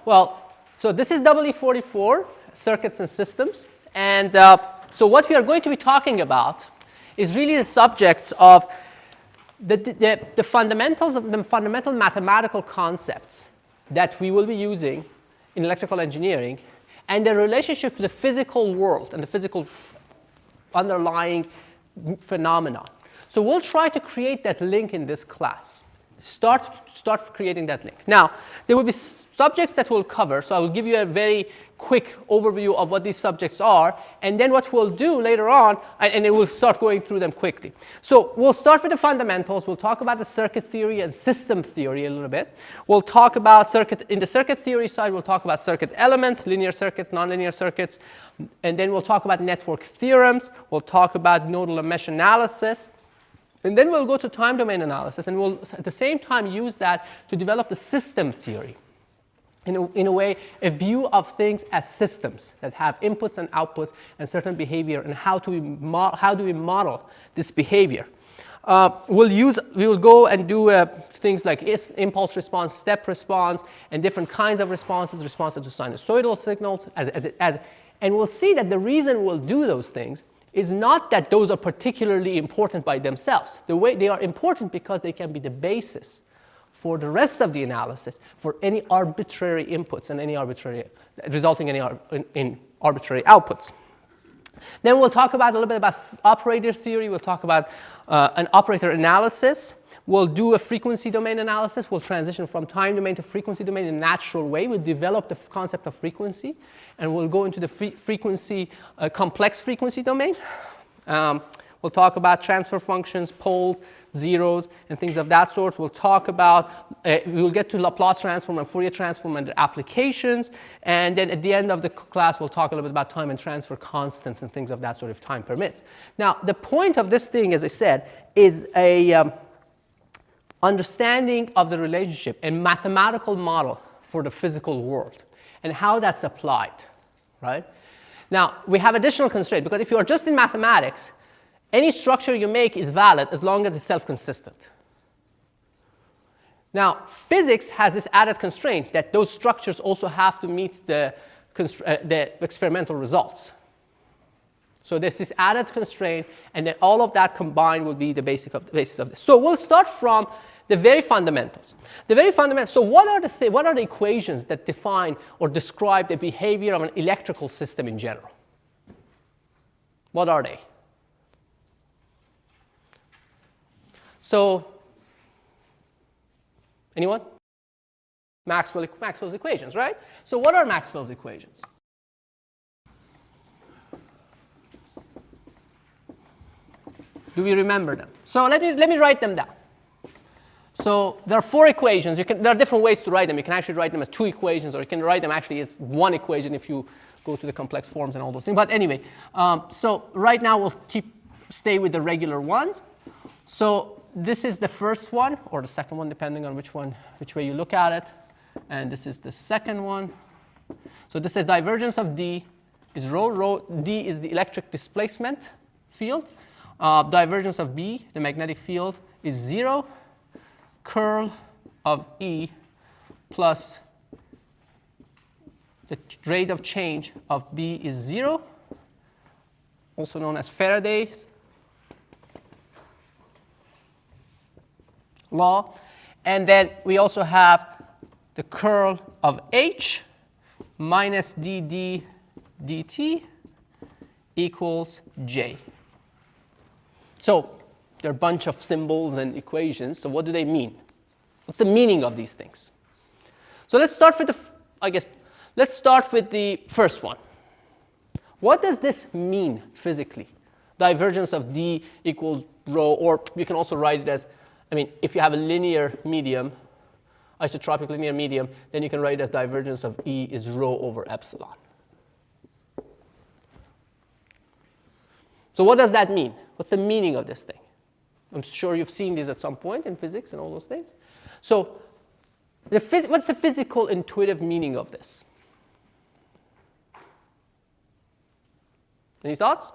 Well, so this is WE44, circuits and systems. And so what we are going to be talking about is really the subjects of the fundamentals of the fundamental mathematical concepts that we will be using in electrical engineering and the relationship to the physical world and the physical underlying phenomena. So we'll try to create that link in this class. Start creating that link. Now, there will be subjects that we'll cover, so I will give you a very quick overview of what these subjects are, and then what we'll do later on, and then we'll start going through them quickly. So we'll start with the fundamentals. We'll talk about the circuit theory and system theory a little bit. We'll talk about in the circuit theory side, we'll talk about circuit elements, linear circuits, nonlinear circuits, and then we'll talk about network theorems. We'll talk about nodal and mesh analysis. And then we'll go to time domain analysis, and we'll at the same time use that to develop the system theory. In a way, a view of things as systems that have inputs and outputs and certain behavior, and how do we model this behavior. We will go and do things like impulse response, step response, and different kinds of responses, responses to sinusoidal signals, and we'll see that the reason we'll do those things is not that those are particularly important by themselves. The way they are important because they can be the basis for the rest of the analysis for any arbitrary inputs and any arbitrary resulting in arbitrary outputs. Then we'll talk about a little bit about operator theory. We'll talk about an operator analysis. We'll do a frequency domain analysis. We'll transition from time domain to frequency domain in a natural way. We'll develop the concept of frequency, and we'll go into the complex frequency domain. We'll talk about transfer functions, poles, zeros, and things of that sort. We'll talk about, we'll get to Laplace transform and Fourier transform and their applications. And then at the end of the class, we'll talk a little bit about time and transfer constants and things of that sort if time permits. Now, the point of this thing, as I said, is a understanding of the relationship and mathematical model for the physical world and how that's applied, right? Now, we have additional constraints, because if you are just in mathematics, any structure you make is valid as long as it's self-consistent. Now, physics has this added constraint that those structures also have to meet the experimental results. So there's this added constraint, and then all of that combined will be the basis of this. So we'll start from the very fundamentals. So what are the equations that define or describe the behavior of an electrical system in general? What are they? So, anyone? Maxwell's equations, right? So what are Maxwell's equations? Do we remember them? So let me write them down. So there are 4 equations. There are different ways to write them. You can actually write them as 2 equations, or you can write them actually as 1 equation if you go to the complex forms and all those things. But anyway, so right now we'll stay with the regular ones. So this is the first one, or the second one, depending on which way you look at it. And this is the second one. So this is divergence of D is rho. D is the electric displacement field. Divergence of B, the magnetic field, is 0. Curl of E plus the rate of change of B is 0, also known as Faraday's law. And then we also have the curl of H minus dd dt equals J. So there are a bunch of symbols and equations. So what do they mean? What's the meaning of these things? So let's start with let's start with the first one. What does this mean physically? Divergence of D equals rho, or you can also write it as, if you have a linear medium, isotropic linear medium, then you can write it as divergence of E is rho over epsilon. So what does that mean? What's the meaning of this thing? I'm sure you've seen these at some point in physics and all those things. So what's the physical intuitive meaning of this? Any thoughts?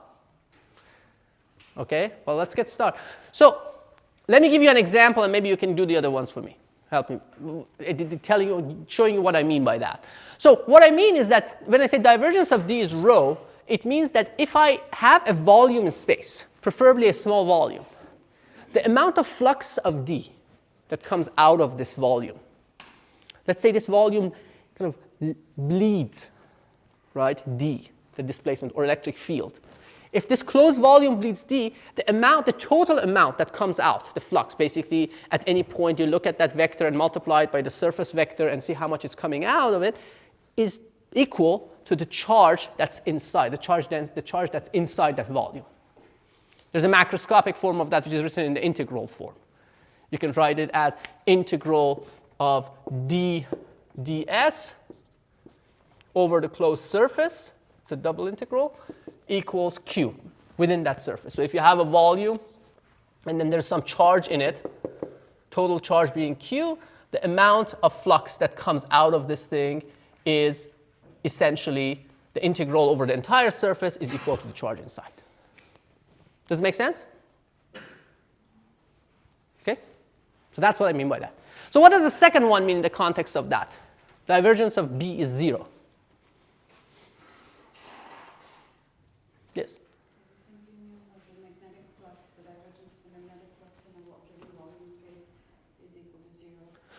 Okay, well, let's get started. So let me give you an example, and maybe you can do the other ones for me. help me, showing you what I mean by that. So what I mean is that when I say divergence of D is rho, it means that if I have a volume in space, preferably a small volume, the amount of flux of D that comes out of this volume, let's say this volume kind of bleeds, right, D, the displacement or electric field. If this closed volume bleeds D, the total amount that comes out, the flux, basically at any point you look at that vector and multiply it by the surface vector and see how much is coming out of it, is equal to the charge that's inside, the charge that's inside that volume. There's a macroscopic form of that which is written in the integral form. You can write it as integral of d ds over the closed surface, it's a double integral, equals q within that surface. So if you have a volume and then there's some charge in it, total charge being q, the amount of flux that comes out of this thing is essentially the integral over the entire surface is equal to the charge inside. Does it make sense? Okay? So that's what I mean by that. So what does the second one mean in the context of that? Divergence of B is 0. Yes?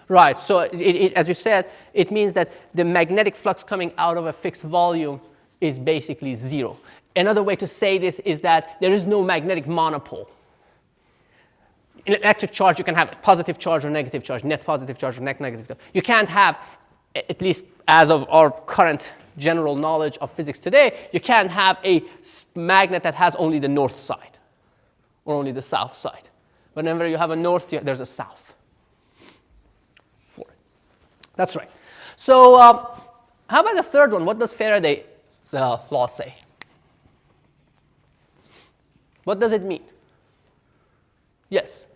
Right, so as you said, it means that the magnetic flux coming out of a fixed volume is basically 0. Another way to say this is that there is no magnetic monopole. In electric charge, you can have positive charge or negative charge, net positive charge or net negative charge. You can't have, at least as of our current general knowledge of physics today, you can't have a magnet that has only the north side or only the south side. Whenever you have a north, there's a south for it. That's right. So how about the third one? What does Faraday's law say? What does it mean? Yes?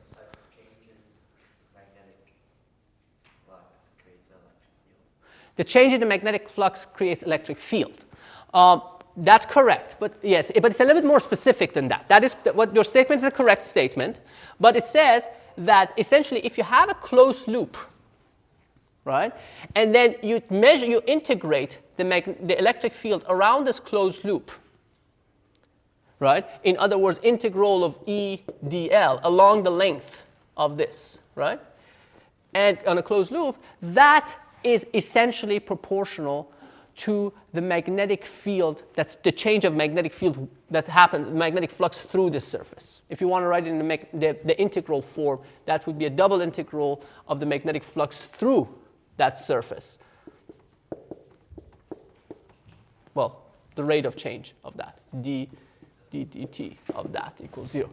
The change in the magnetic flux creates electric field. That's correct, but yes, but it's a little bit more specific than that. That is what your statement is a correct statement, but it says that essentially if you have a closed loop, right, and then you integrate the electric field around this closed loop, right? In other words, integral of E dl along the length of this, right? And on a closed loop, that is essentially proportional to the magnetic field, that's the change of magnetic field that happens, magnetic flux through this surface. If you want to write it in the integral form, that would be a double integral of the magnetic flux through that surface. Well, the rate of change of that, dt of that equals 0.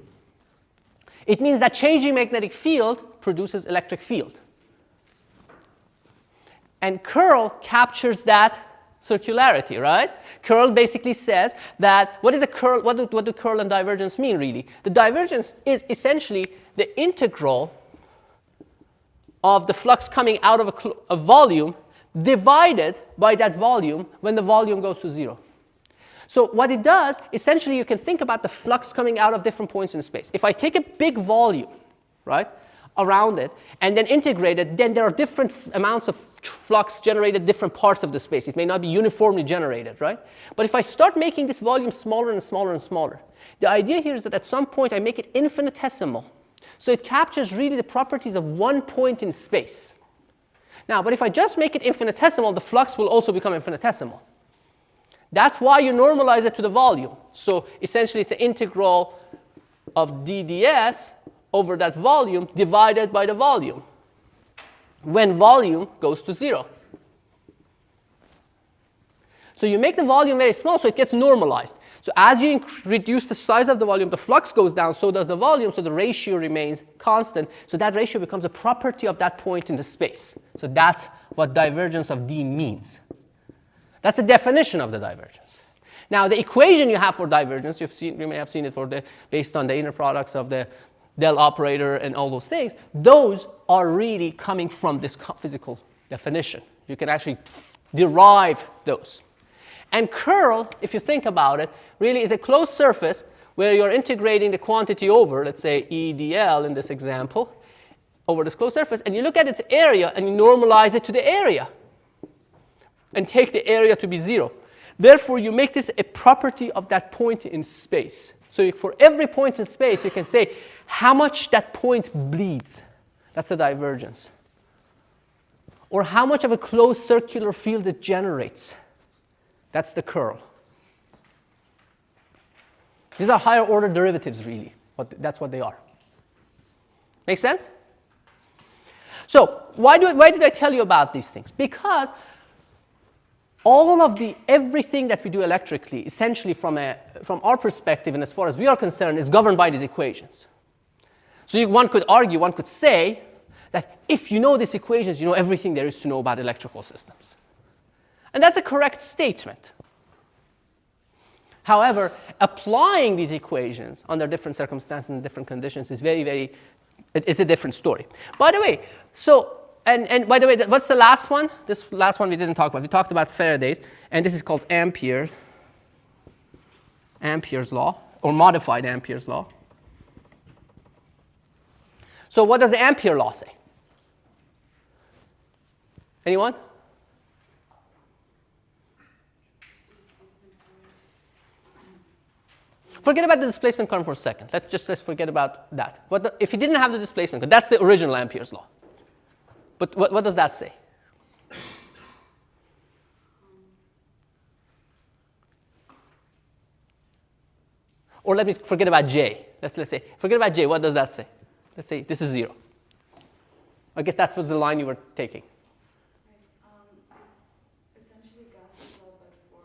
It means that changing magnetic field produces electric field. And curl captures that circularity, right? Curl basically says that what is a curl? What do curl and divergence mean, really? The divergence is essentially the integral of the flux coming out of a volume divided by that volume when the volume goes to 0. So what it does, essentially you can think about the flux coming out of different points in space. If I take a big volume, right, around it and then integrate it, then there are different amounts of flux generated different parts of the space. It may not be uniformly generated, right? But if I start making this volume smaller and smaller and smaller, the idea here is that at some point I make it infinitesimal. So it captures really the properties of one point in space. Now, but if I just make it infinitesimal, the flux will also become infinitesimal. That's why you normalize it to the volume. So essentially it's the integral of dds over that volume divided by the volume when volume goes to 0. So you make the volume very small so it gets normalized. So as you reduce the size of the volume, the flux goes down, so does the volume, so the ratio remains constant. So that ratio becomes a property of that point in the space. So that's what divergence of D means. That's the definition of the divergence. Now the equation you have for divergence, you may have seen it based on the inner products of the del operator and all those things, those are really coming from this physical definition. You can actually derive those. And curl, if you think about it, really is a closed surface where you're integrating the quantity over, let's say E dl in this example, over this closed surface, and you look at its area and you normalize it to the area and take the area to be 0. Therefore, you make this a property of that point in space. So for every point in space, you can say how much that point bleeds. That's the divergence. Or how much of a closed circular field it generates. That's the curl. These are higher order derivatives, really. That's what they are. Make sense? So why did I tell you about these things? Because everything that we do electrically, essentially from our perspective and as far as we are concerned, is governed by these equations. So one could argue, one could say that if you know these equations, you know everything there is to know about electrical systems. And that's a correct statement. However, applying these equations under different circumstances and different conditions is it's a different story. By the way, and by the way, what's the last one? This last one we didn't talk about. We talked about Faraday's, and this is called Ampere's law, or modified Ampere's law. So what does the Ampere law say? Anyone? Forget about the displacement current for a second. Let's forget about that. If you didn't have the displacement current, that's the original Ampere's law. But what does that say? Or let me forget about J. Let's say, forget about J. What does that say? Let's say this is 0. I guess that was the line you were taking. It's essentially Gauss's law, but for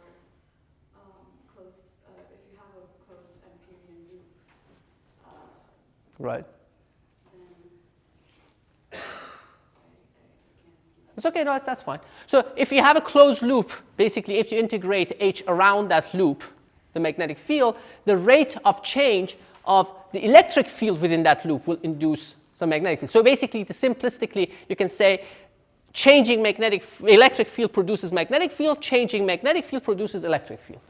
closed, if you have a closed Amperian loop. Right. It's okay, no, that's fine. So if you have a closed loop, basically if you integrate H around that loop, the magnetic field, the rate of change of the electric field within that loop will induce some magnetic field. So basically, simplistically, you can say changing electric field produces magnetic field, changing magnetic field produces electric field.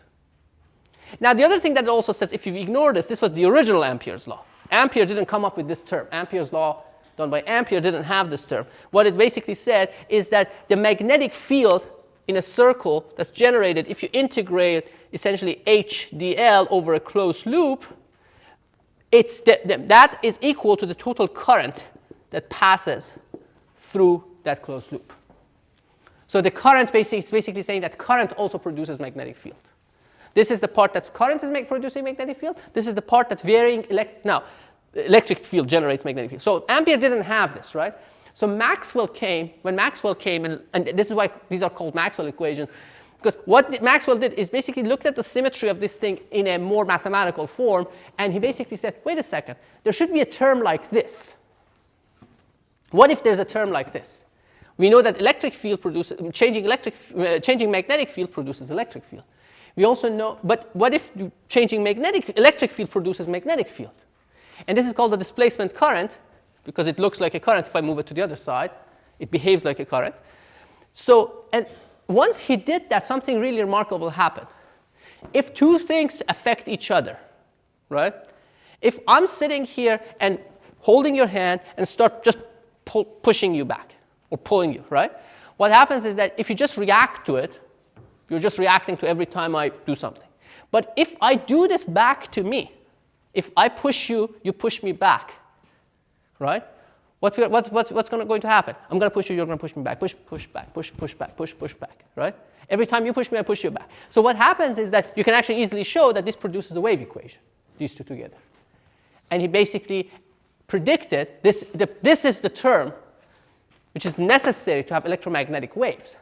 Now, the other thing that it also says, if you ignore this was the original Ampere's law. Ampere didn't come up with this term. Ampere's law done by Ampere didn't have this term. What it basically said is that the magnetic field in a circle that's generated, if you integrate essentially H dl over a closed loop, that is equal to the total current that passes through that closed loop. So the current is basically saying that current also produces magnetic field. This is the part that current is producing magnetic field. This is the part that varying electric field generates magnetic field. So Ampere didn't have this, right? So when Maxwell came, and this is why these are called Maxwell equations, because what Maxwell did is basically looked at the symmetry of this thing in a more mathematical form, and he basically said, wait a second, there should be a term like this. What if there's a term like this? We know that changing magnetic field produces electric field. We also know, but what if changing electric field produces magnetic field? And this is called the displacement current, because it looks like a current. If I move it to the other side, it behaves like a current. So, and once he did that, something really remarkable happened. If two things affect each other, right? If I'm sitting here and holding your hand and start just pushing you back or pulling you, right? What happens is that if you just react to it, you're just reacting to every time I do something. But if I do this back to me, if I push you, you push me back, right? What's going to happen? I'm going to push you, you're going to push me back. Push back, push back, push back, right? Every time you push me, I push you back. So what happens is that you can actually easily show that this produces a wave equation, these two together. And he basically predicted this is the term which is necessary to have electromagnetic waves.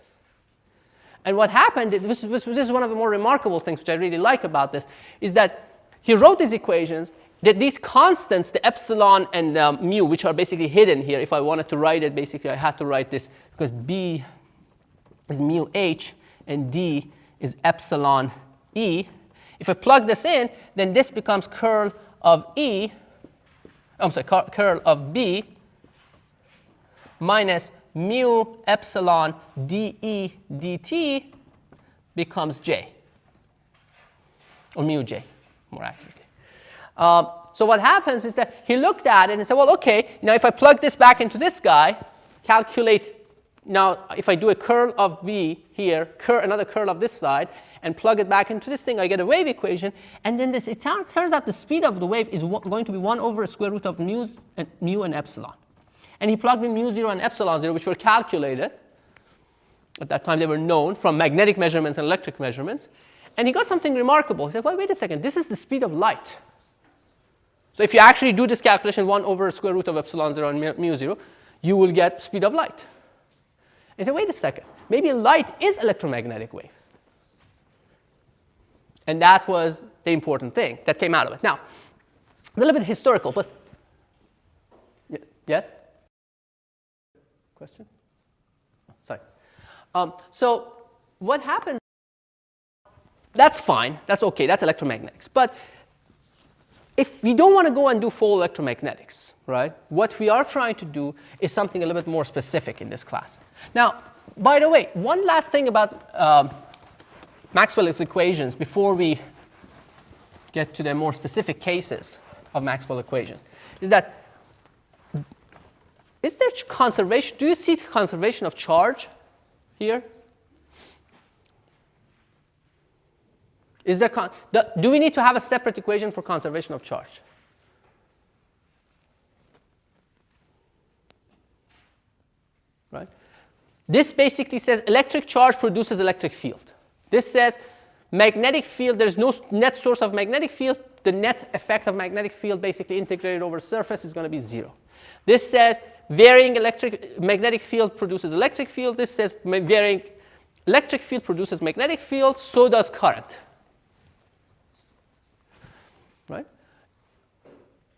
And what happened, this is one of the more remarkable things which I really like about this, is that he wrote these equations, that these constants, the epsilon and mu, which are basically hidden here. If I wanted to write it, basically I had to write this because B is mu h and D is epsilon E. If I plug this in, then this becomes curl of curl of B minus mu epsilon dE dt becomes J, or mu J, more accurately. So what happens is that he looked at it and said, well, okay, now if I plug this back into this guy, calculate, now if I do a curl of B here, another curl of this side, and plug it back into this thing, I get a wave equation. And then it turns out the speed of the wave is going to be 1 over square root of mu and epsilon. And he plugged in mu 0 and epsilon 0, which were calculated. At that time, they were known from magnetic measurements and electric measurements. And he got something remarkable. He said, well, wait a second, this is the speed of light. So if you actually do this calculation, 1 over square root of epsilon 0 and mu 0, you will get speed of light. And he said, wait a second, maybe light is electromagnetic wave. And that was the important thing that came out of it. Now, a little bit historical, but yes? Question? Sorry. So what happens, that's fine, that's okay, that's electromagnetics. But if we don't want to go and do full electromagnetics, right, what we are trying to do is something a little bit more specific in this class. Now, by the way, one last thing about Maxwell's equations before we get to the more specific cases of Maxwell equations is that, is there conservation? Do you see conservation of charge here? Is there do we need to have a separate equation for conservation of charge? Right? This basically says electric charge produces electric field. This says magnetic field, there's no net source of magnetic field. The net effect of magnetic field basically integrated over surface is going to be 0. This says varying magnetic field produces electric field. This says varying electric field produces magnetic field. So does current. Right?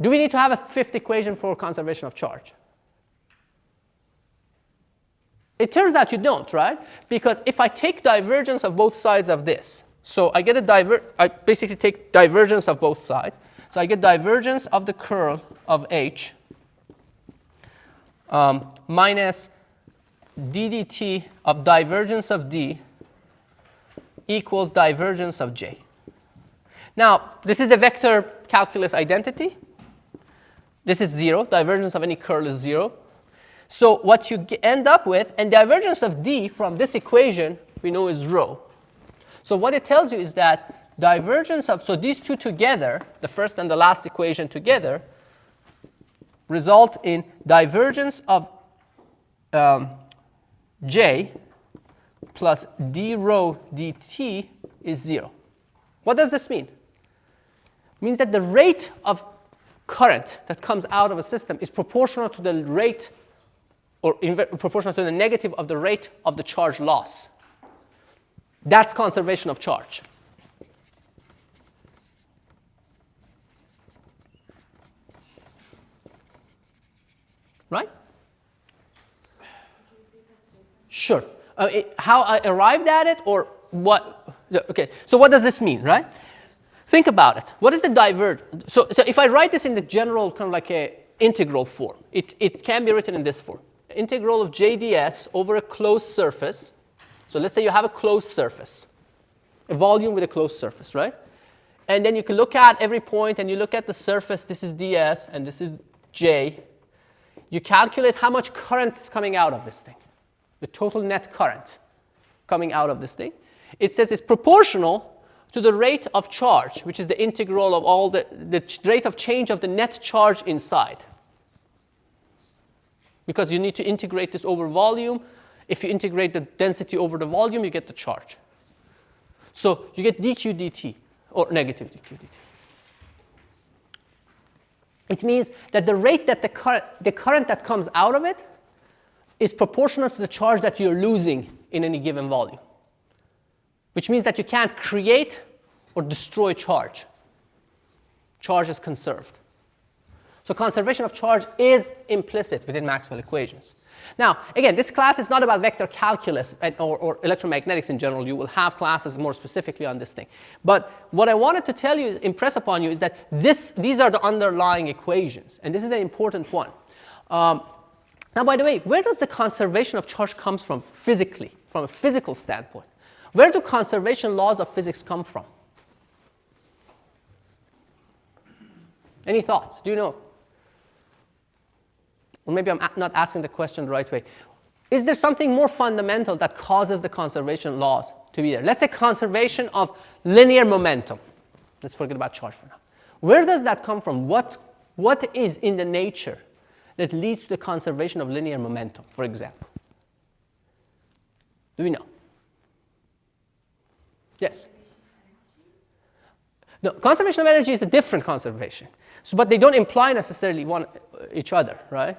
Do we need to have a fifth equation for conservation of charge? It turns out you don't, right? Because if I take divergence of both sides of this, so I get I basically take divergence of both sides. So I get divergence of the curl of H minus d dt of divergence of D equals divergence of J. Now, this is the vector calculus identity. This is 0. Divergence of any curl is 0. So what you end up with, and divergence of D from this equation, we know is rho. So what it tells you is that divergence of, so these two together, the first and the last equation together, result in divergence of J plus d rho dt is 0. What does this mean? It means that the rate of current that comes out of a system is proportional to the rate, or proportional to the negative of the rate of the charge loss. That's conservation of charge. Right? Sure. How I arrived at it, or what? Okay. So what does this mean, right? Think about it. What is the divergence? So if I write this in the general kind of like a integral form, it can be written in this form. Integral of j ds over a closed surface. So let's say you have a closed surface, a volume with a closed surface, right? And then you can look at every point and you look at the surface. This is ds and this is j. You calculate how much current is coming out of this thing, the total net current coming out of this thing. It says it's proportional to the rate of charge, which is the integral of all the rate of change of the net charge inside. Because you need to integrate this over volume. If you integrate the density over the volume, you get the charge. So you get dq dt, or negative dq dt. It means that the rate that the current that comes out of it is proportional to the charge that you're losing in any given volume. Which means that you can't create or destroy charge. Charge is conserved. So conservation of charge is implicit within Maxwell equations. Now, again, this class is not about vector calculus or electromagnetics in general. You will have classes more specifically on this thing. But what I wanted to tell you, impress upon you, is that these are the underlying equations. And this is an important one. Now, by the way, where does the conservation of charge come from physically, from a physical standpoint? Where do conservation laws of physics come from? Any thoughts? Do you know? Or maybe I'm not asking the question the right way. Is there something more fundamental that causes the conservation laws to be there? Let's say conservation of linear momentum. Let's forget about charge for now. Where does that come from? What is in the nature that leads to the conservation of linear momentum, for example? Do we know? Yes? No, conservation of energy is a different conservation. So, but they don't imply necessarily each other, right?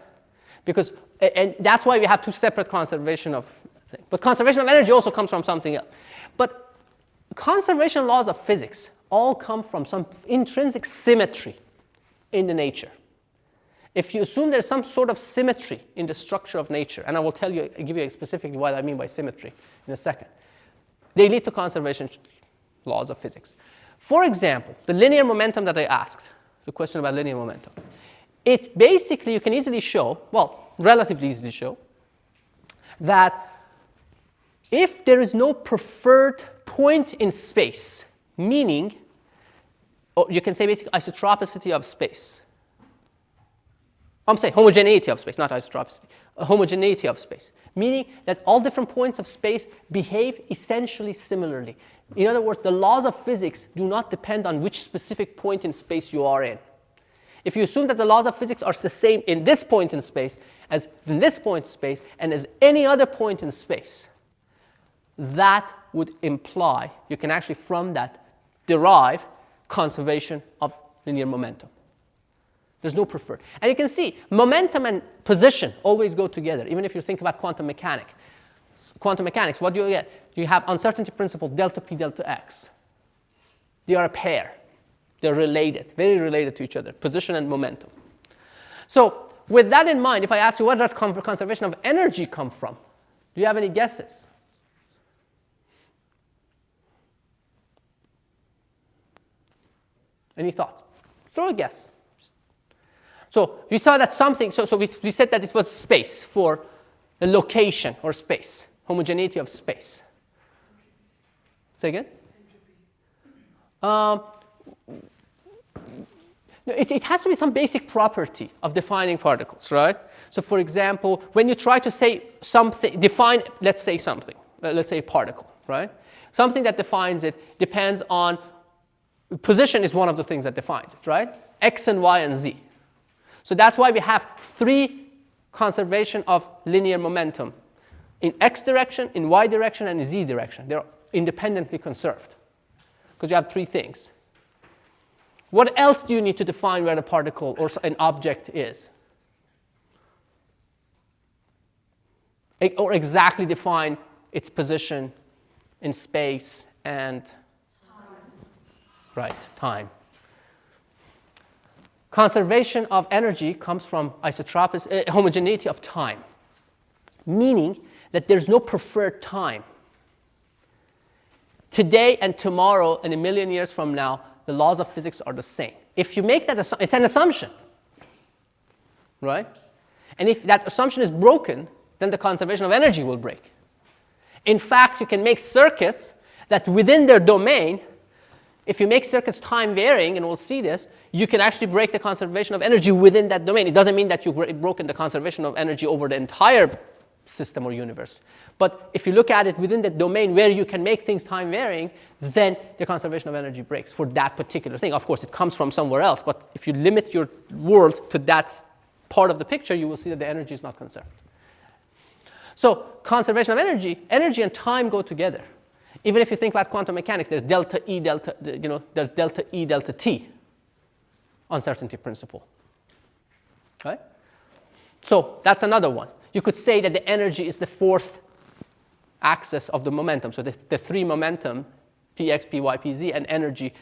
Because, and that's why we have two separate conservation of things. But conservation of energy also comes from something else. But conservation laws of physics all come from some intrinsic symmetry in the nature. If you assume there's some sort of symmetry in the structure of nature, and I will give you specifically what I mean by symmetry in a second, they lead to conservation laws of physics. For example, the linear momentum that I asked, the question about linear momentum, it basically, you can easily show, well, relatively easily show, that if there is no preferred point in space, meaning, or you can say basically isotropicity of space. I'm saying homogeneity of space, not isotropicity, homogeneity of space, meaning that all different points of space behave essentially similarly. In other words, the laws of physics do not depend on which specific point in space you are in. If you assume that the laws of physics are the same in this point in space as in this point in space and as any other point in space, that would imply, you can actually from that derive conservation of linear momentum. There's no preferred. And you can see momentum and position always go together, even if you think about quantum mechanics. Quantum mechanics, what do you get? You have uncertainty principle, delta P, delta X. They are a pair. They're related, very related to each other, position and momentum. So with that in mind, if I ask you where does conservation of energy come from, do you have any guesses? Any thoughts? Throw a guess. So we saw that something, so we said that it was space for a location or space, homogeneity of space. Say again? It has to be some basic property of defining particles, right? So for example, when you try to say something, define, let's say something, let's say a particle, right? Something that defines it depends on, position is one of the things that defines it, right? X and Y and Z. So that's why we have three conservation of linear momentum in X direction, in Y direction, and in Z direction. They're independently conserved because you have three things. What else do you need to define where a particle or an object is? Or exactly define its position in space and time. Conservation of energy comes from isotropicity, homogeneity of time, meaning that there's no preferred time. Today and tomorrow and a million years from now, the laws of physics are the same. If you make that assumption, it's an assumption, right? And if that assumption is broken, then the conservation of energy will break. In fact, you can make circuits that within their domain, if you make circuits time varying, and we'll see this, you can actually break the conservation of energy within that domain. It doesn't mean that you've broken the conservation of energy over the entire system or universe. But if you look at it within the domain where you can make things time varying, then the conservation of energy breaks for that particular thing. Of course, it comes from somewhere else, but if you limit your world to that part of the picture, you will see that the energy is not conserved. So conservation of energy and time go together. Even if you think about quantum mechanics, there's delta E, there's delta E, delta T, uncertainty principle, right? So that's another one. You could say that the energy is the fourth axis of the momentum. So the three momentum, px, py, pz, and energy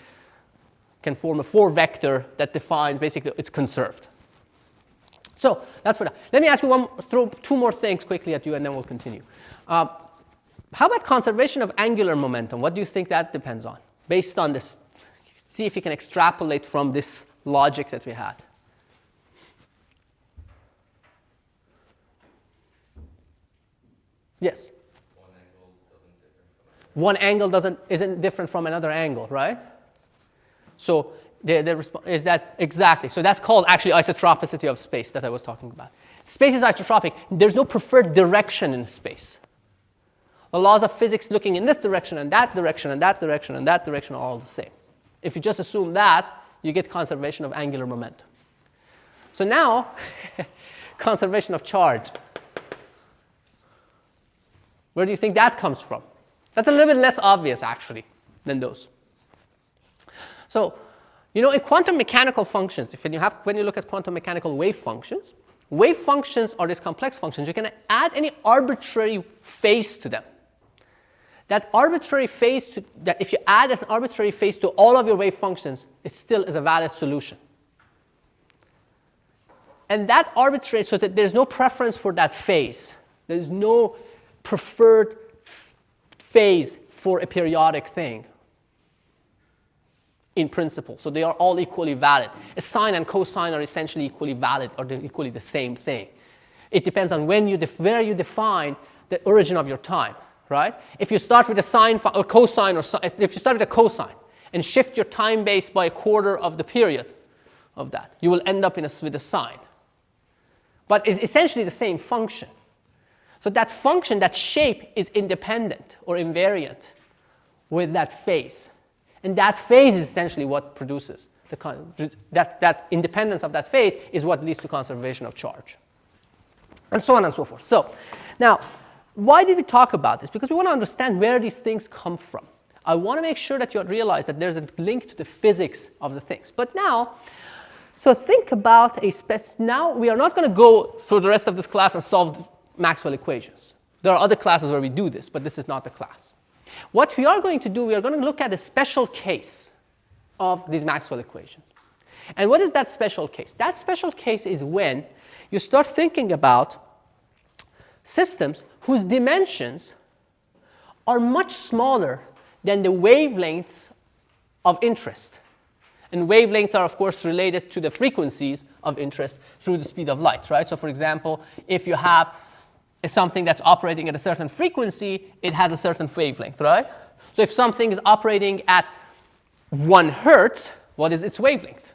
can form a four vector that defines basically it's conserved. So that's for that. Let me ask you throw two more things quickly at you, and then we'll continue. How about conservation of angular momentum? What do you think that depends on? Based on this, see if you can extrapolate from this logic that we had. Yes? One angle isn't different from another angle, right? So Is that exactly? So that's called actually isotropicity of space that I was talking about. Space is isotropic. There's no preferred direction in space. The laws of physics looking in this direction and that direction and that direction and that direction are all the same. If you just assume that, you get conservation of angular momentum. So now, conservation of charge. Where do you think that comes from? That's a little bit less obvious, actually, than those. So, you know, in quantum mechanical functions, when you look at quantum mechanical wave functions are these complex functions. You can add any arbitrary phase to them. That arbitrary phase, if you add an arbitrary phase to all of your wave functions, it still is a valid solution. And that arbitrary, so that there's no preference for that phase. There's no preferred phase for a periodic thing in principle. So they are all equally valid. A sine and cosine are essentially equally valid, or they're equally the same thing. It depends on where you define the origin of your time, right? If you start with a sine or cosine, if you start with a cosine and shift your time base by a quarter of the period of that, you will end up with a sine. But it's essentially the same function. So that function, that shape, is independent or invariant with that phase. And that phase is essentially what produces that independence of that phase is what leads to conservation of charge. And so on and so forth. So now, why did we talk about this? Because we want to understand where these things come from. I want to make sure that you realize that there's a link to the physics of the things. But now, so think about now we are not going to go through the rest of this class and solve Maxwell equations. There are other classes where we do this, but this is not the class. What we are going to do, we are going to look at a special case of these Maxwell equations. And what is that special case? That special case is when you start thinking about systems whose dimensions are much smaller than the wavelengths of interest. And wavelengths are, of course, related to the frequencies of interest through the speed of light, right? So, for example, if you have something that's operating at a certain frequency, it has a certain wavelength, right? So if something is operating at 1 hertz, what is its wavelength?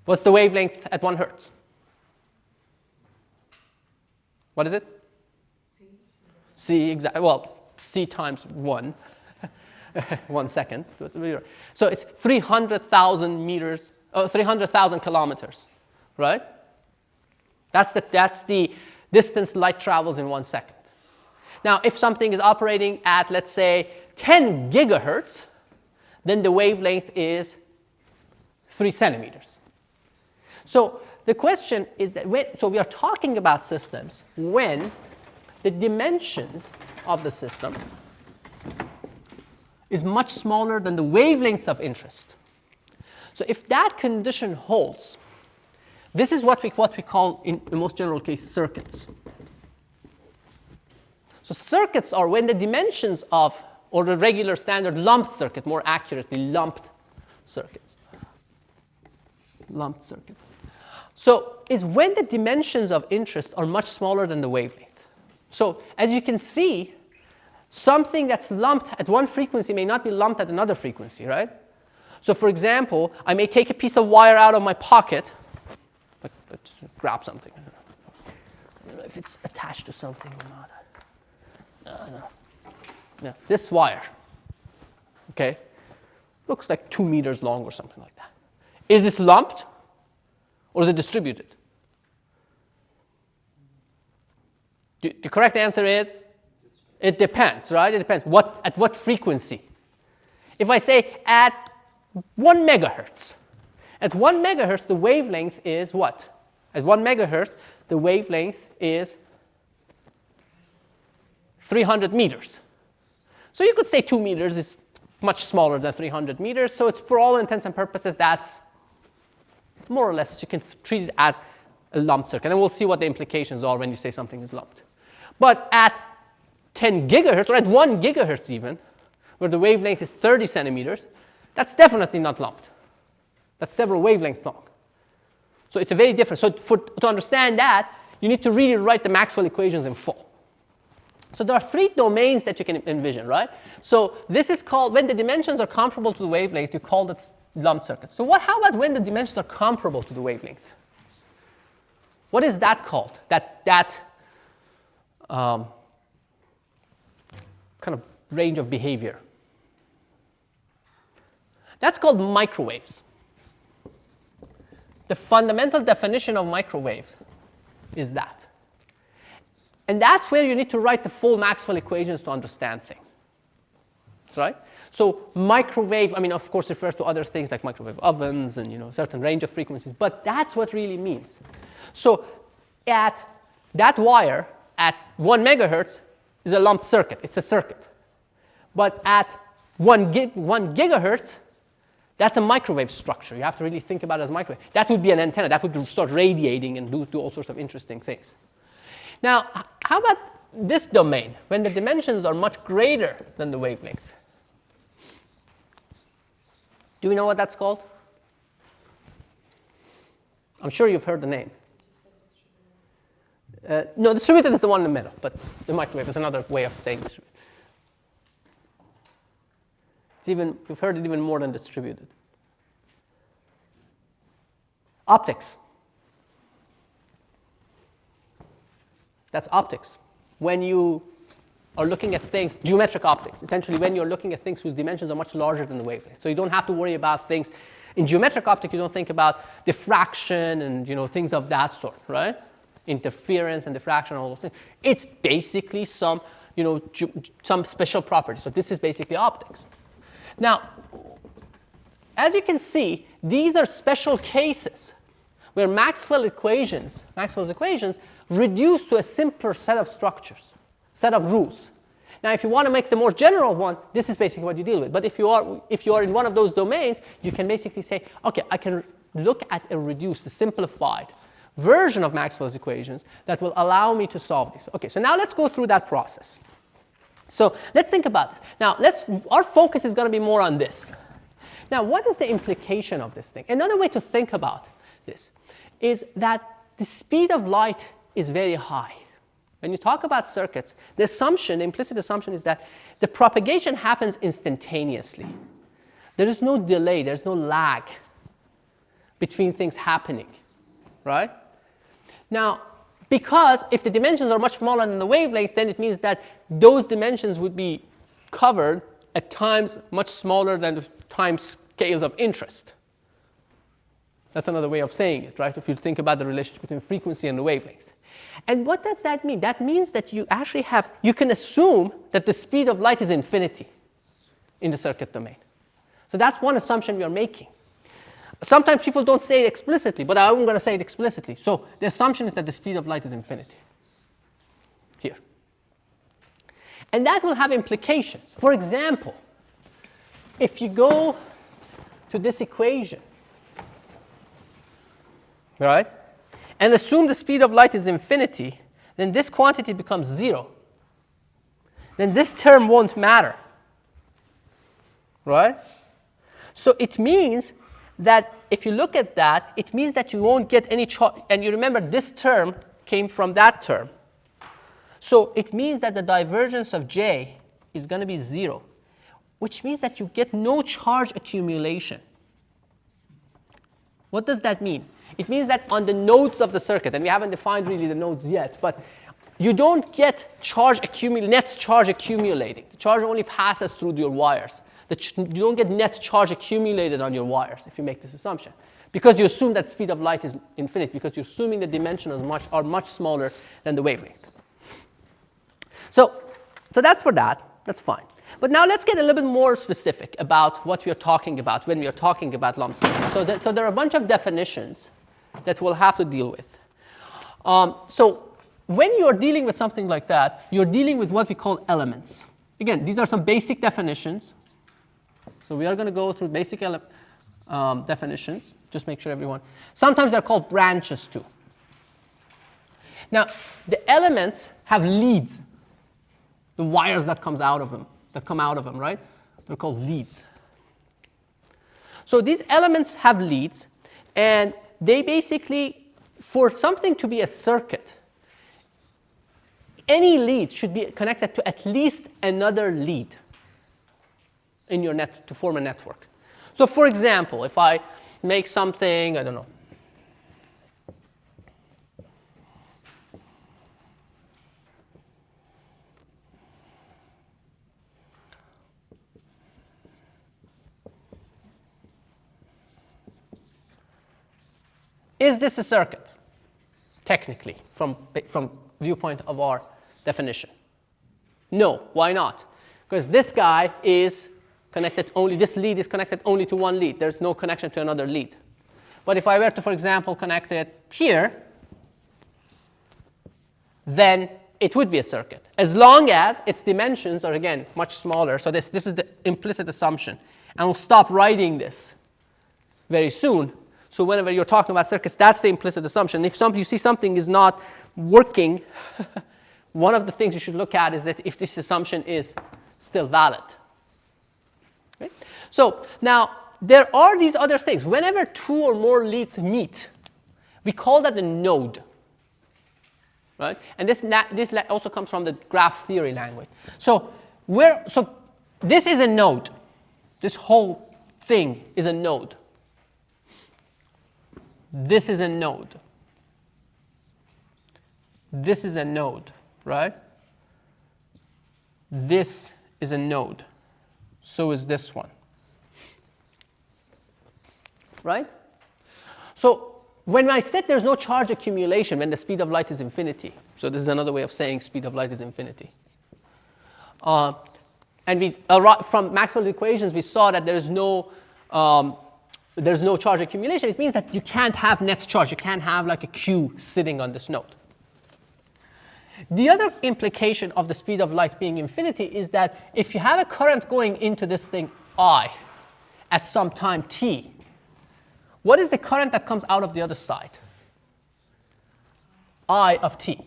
What's the wavelength at 1 hertz? What is it? C, exactly. Well, C times 1, 1 second. So it's 300,000 meters, 300,000 kilometers, right? That's the distance light travels in 1 second. Now, if something is operating at, let's say, 10 gigahertz, then the wavelength is 3 centimeters. So the question is that so we are talking about systems when the dimensions of the system is much smaller than the wavelengths of interest. So if that condition holds, this is what we call, in the most general case, circuits. So circuits are when the dimensions of, or the regular standard lumped circuit, more accurately, lumped circuits. Lumped circuits. So is when the dimensions of interest are much smaller than the wavelength. So as you can see, something that's lumped at one frequency may not be lumped at another frequency, right? So for example, I may take a piece of wire out of my pocket, let's grab something. I don't know if it's attached to something or not. No. Yeah, this wire, okay, looks like 2 meters long or something like that. Is this lumped or is it distributed? The correct answer is it depends, right? It depends. At what frequency? If I say at 1 megahertz, at 1 megahertz the wavelength is what? At 1 megahertz the wavelength is 300 meters. So you could say 2 meters is much smaller than 300 meters. So it's, for all intents and purposes, that's more or less, you can treat it as a lumped circuit. And we'll see what the implications are when you say something is lumped. But at 10 gigahertz, or at 1 gigahertz even, where the wavelength is 30 centimeters, that's definitely not lumped. That's several wavelengths long. So it's a very different. So to understand that, you need to really write the Maxwell equations in full. So there are 3 domains that you can envision, right? So this is called, when the dimensions are comparable to the wavelength, you call lumped circuits. So how about when the dimensions are comparable to the wavelength? What is that called? That kind of range of behavior. That's called microwaves. The fundamental definition of microwaves is that. And that's where you need to write the full Maxwell equations to understand things. That's right? So microwave, I mean, of course, refers to other things like microwave ovens and certain range of frequencies, but that's what really means. So at that wire at 1 megahertz is a lumped circuit. It's a circuit. But at 1 gigahertz, that's a microwave structure. You have to really think about it as microwave. That would be an antenna. That would start radiating and do all sorts of interesting things. Now, how about this domain, when the dimensions are much greater than the wavelength? Do we know what that's called? I'm sure you've heard the name. No, distributed is the one in the middle, but the microwave is another way of saying distributed. You've heard it even more than distributed. Optics. That's optics. When you are looking at things, geometric optics, essentially when you're looking at things whose dimensions are much larger than the wavelength. So you don't have to worry about things. In geometric optics, you don't think about diffraction and things of that sort, right? Interference and diffraction, all those things. It's basically some special property. So this is basically optics. Now, as you can see, these are special cases where Maxwell's equations reduce to a simpler set of structures, set of rules. Now, if you want to make the more general one, this is basically what you deal with. But if you are in one of those domains, you can basically say, okay, I can look at a reduced, a simplified version of Maxwell's equations that will allow me to solve this. Okay, so now let's go through that process. So let's think about this. Now, our focus is going to be more on this. Now, what is the implication of this thing? Another way to think about this is that the speed of light is very high. When you talk about circuits, the implicit assumption is that the propagation happens instantaneously. There is no delay, there's no lag between things happening, right? Now, because if the dimensions are much smaller than the wavelength, then it means that those dimensions would be covered at times much smaller than the time scales of interest. That's another way of saying it, right? If you think about the relationship between frequency and the wavelength. And what does that mean? That means that you actually you can assume that the speed of light is infinity in the circuit domain. So that's one assumption we are making. Sometimes people don't say it explicitly, but I'm going to say it explicitly. So the assumption is that the speed of light is infinity here. And that will have implications. For example, if you go to this equation, right, and assume the speed of light is infinity, then this quantity becomes 0. Then this term won't matter, right? So it means that if you look at that, it means that you won't get any charge. And you remember this term came from that term. So it means that the divergence of J is going to be 0, which means that you get no charge accumulation. What does that mean? It means that on the nodes of the circuit, and we haven't defined really the nodes yet, but you don't get net charge accumulating. The charge only passes through your wires. You don't get net charge accumulated on your wires if you make this assumption, because you assume that speed of light is infinite, because you're assuming the dimensions are much smaller than the wavelength. So that's for that. That's fine. But now let's get a little bit more specific about what we are talking about when we are talking about lump circuits. So there are a bunch of definitions that we'll have to deal with. So when you're dealing with something like that, you're dealing with what we call elements. Again, these are some basic definitions. So we are going to go through basic definitions. Just make sure everyone. Sometimes they're called branches too. Now, the elements have leads. The wires that come out of them, right? They're called leads. So these elements have leads, and they basically, for something to be a circuit, any lead should be connected to at least another lead in your net to form a network. So for example, if I make something, I don't know, is this a circuit? Technically, from viewpoint of our definition. No, why not? Because this guy is connected only, this lead is connected only to one lead. There's no connection to another lead. But if I were to, for example, connect it here, then it would be a circuit, as long as its dimensions are, again, much smaller. So this is the implicit assumption. And we'll stop writing this very soon. So whenever you're talking about circuits, that's the implicit assumption. If you see something is not working, one of the things you should look at is that if this assumption is still valid. Okay? So now, there are these other things. Whenever two or more leads meet, we call that a node. Right? And this also comes from the graph theory language. So this is a node. This whole thing is a node. This is a node. This is a node, right? This is a node. So is this one. Right? So when I said there's no charge accumulation when the speed of light is infinity, so this is another way of saying speed of light is infinity. And from Maxwell's equations, we saw that there's no charge accumulation. It means that you can't have net charge. You can't have like a Q sitting on this node. The other implication of the speed of light being infinity is that if you have a current going into this thing I at some time t, what is the current that comes out of the other side? I of t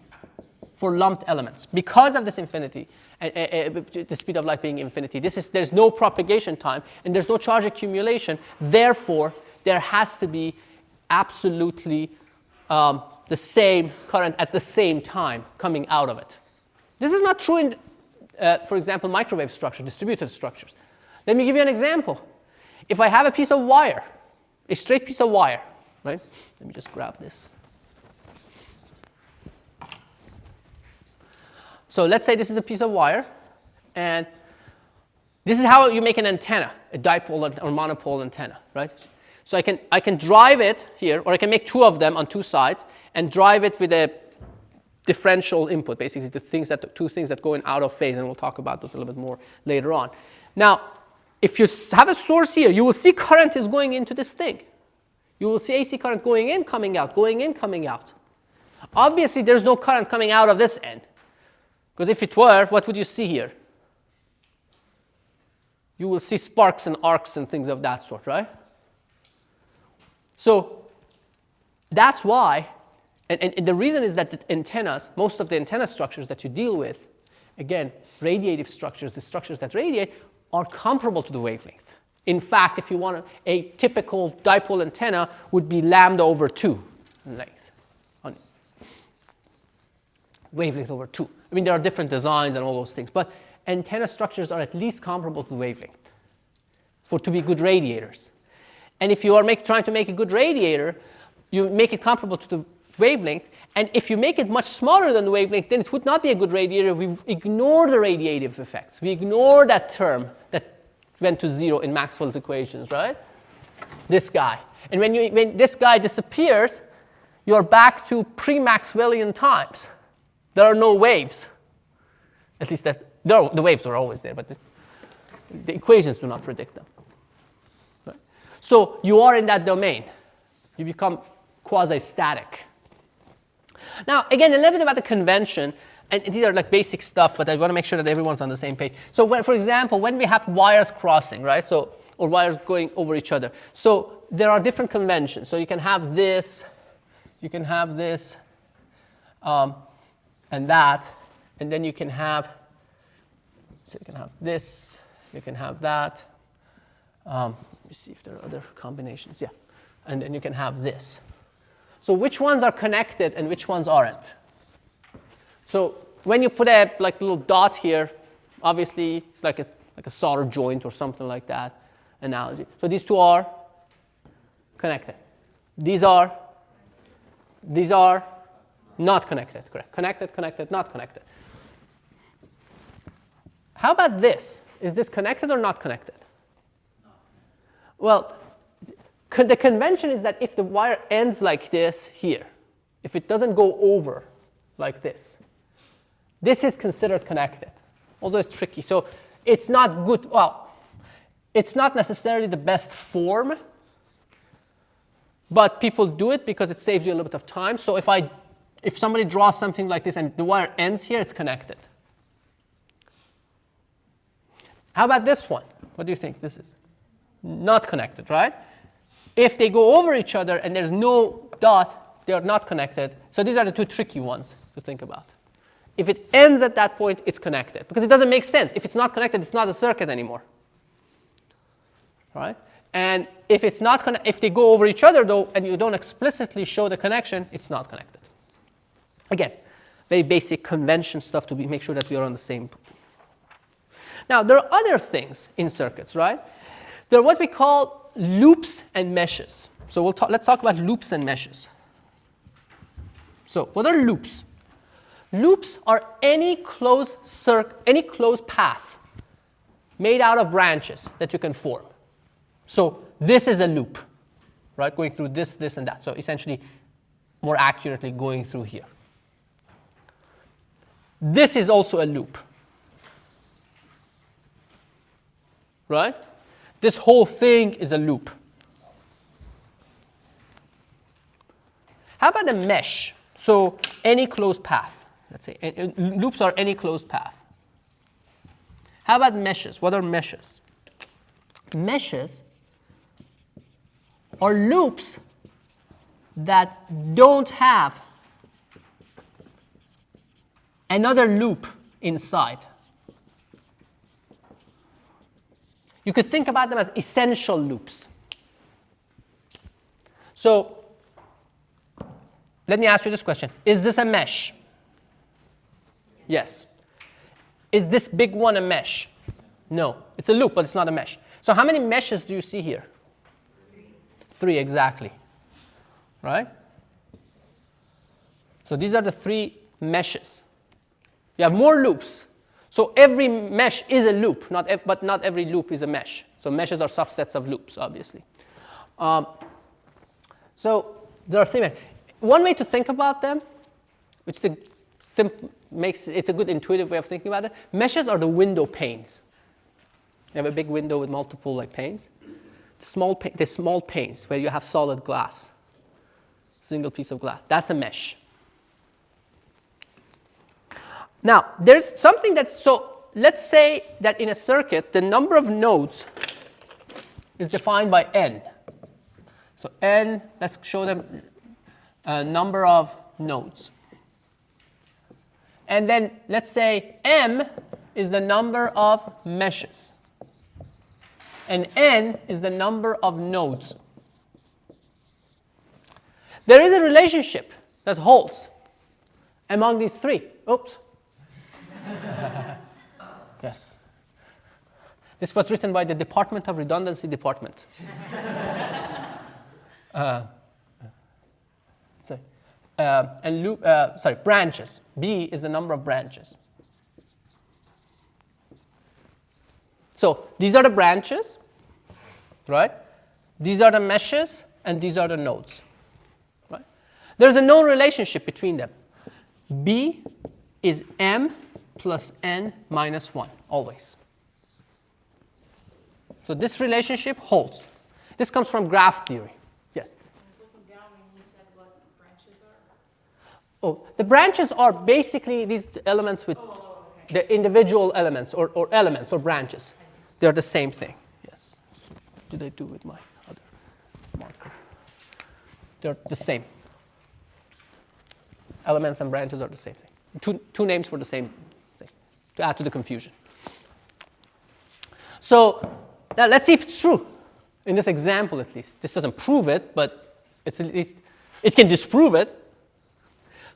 for lumped elements. Because of this infinity, the speed of light being infinity, there's no propagation time and there's no charge accumulation. Therefore, there has to be absolutely the same current at the same time coming out of it. This is not true in, for example, microwave structures, distributed structures. Let me give you an example. If I have a piece of wire, a straight piece of wire, right? Let me just grab this. So let's say this is a piece of wire, and this is how you make an antenna, a dipole or monopole antenna, right? So I can drive it here, or I can make two of them on two sides, and drive it with a differential input, basically two things that go in out of phase, and we'll talk about those a little bit more later on. Now, if you have a source here, you will see current is going into this thing. You will see AC current going in, coming out, going in, coming out. Obviously, there's no current coming out of this end. Because if it were, what would you see here? You will see sparks and arcs and things of that sort, right? So that's why, and the reason is that the antennas, most of the antenna structures that you deal with, again, radiative structures, the structures that radiate, are comparable to the wavelength. In fact, if you want a typical dipole antenna would be lambda over 2 in length, wavelength over 2. I mean, there are different designs and all those things, but antenna structures are at least comparable to wavelength to be good radiators. And if you are trying to make a good radiator, you make it comparable to the wavelength. And if you make it much smaller than the wavelength, then it would not be a good radiator. We ignore the radiative effects. We ignore that term that went to 0 in Maxwell's equations, right? This guy. And when this guy disappears, you're back to pre-Maxwellian times. There are no waves. At least the waves are always there, but the equations do not predict them. Right? So you are in that domain. You become quasi-static. Now, again, a little bit about the convention, and these are like basic stuff, but I want to make sure that everyone's on the same page. So, for example, when we have wires crossing, right? So, or wires going over each other. So there are different conventions. So you can have this, and that, and then you can have this, you can have that. Let me see if there are other combinations. Yeah, and then you can have this. So which ones are connected and which ones aren't? So when you put a little dot here, obviously it's like a solder joint or something like that. analogy. So these two are connected. These are not connected, correct? Connected, connected, not connected. How about this? Is this connected or not connected? Well, the convention is that if the wire ends like this here, if it doesn't go over like this is considered connected, although it's tricky. So it's not good. Well, it's not necessarily the best form, but people do it because it saves you a little bit of time. So if somebody draws something like this and the wire ends here, it's connected. How about this one? What do you think this is? Not connected, right? If they go over each other and there's no dot, they are not connected. So these are the two tricky ones to think about. If it ends at that point, it's connected. Because it doesn't make sense. If it's not connected, it's not a circuit anymore. Right? And if it's not if they go over each other, though, and you don't explicitly show the connection, it's not connected. Again, very basic convention stuff to make sure that we are on the same. Now, there are other things in circuits, right? There are what we call loops and meshes. So let's talk about loops and meshes. So what are loops? Loops are any closed path made out of branches that you can form. So this is a loop, right? Going through this, this, and that. So essentially, more accurately, going through here. This is also a loop, right? This whole thing is a loop. How about a mesh? So any closed path. Let's say loops are any closed path. How about meshes? What are meshes? Meshes are loops that don't have another loop inside. You could think about them as essential loops. So let me ask you this question. Is this a mesh? Yes. Is this big one a mesh? No. It's a loop, but it's not a mesh. So how many meshes do you see here? 3 exactly. Right? So these are the 3 meshes. You have more loops. So every mesh is a loop, but not every loop is a mesh. So meshes are subsets of loops, obviously. So there are 3 meshes. One way to think about them, which it's a good intuitive way of thinking about it, meshes are the window panes. You have a big window with multiple panes. The small panes where you have solid glass, single piece of glass. That's a mesh. Now, there's something so let's say that in a circuit, the number of nodes is defined by n. So n, let's show them a number of nodes. And then let's say m is the number of meshes. And n is the number of nodes. There is a relationship that holds among these 3. Oops. Yes. This was written by the Department of Redundancy Department. Branches. B is the number of branches. So these are the branches, right? These are the meshes, and these are the nodes. Right? There's a known relationship between them. B is m plus n minus 1, always. So this relationship holds. This comes from graph theory. Yes? I was looking down when you said what branches are. Oh, the branches are basically these elements with the individual elements or elements or branches. They're the same thing. Yes. What did I do with my other marker? They're the same. Elements and branches are the same thing. Two names for the same thing, to add to the confusion. So now let's see if it's true. In this example, at least. This doesn't prove it, but it's at least it can disprove it.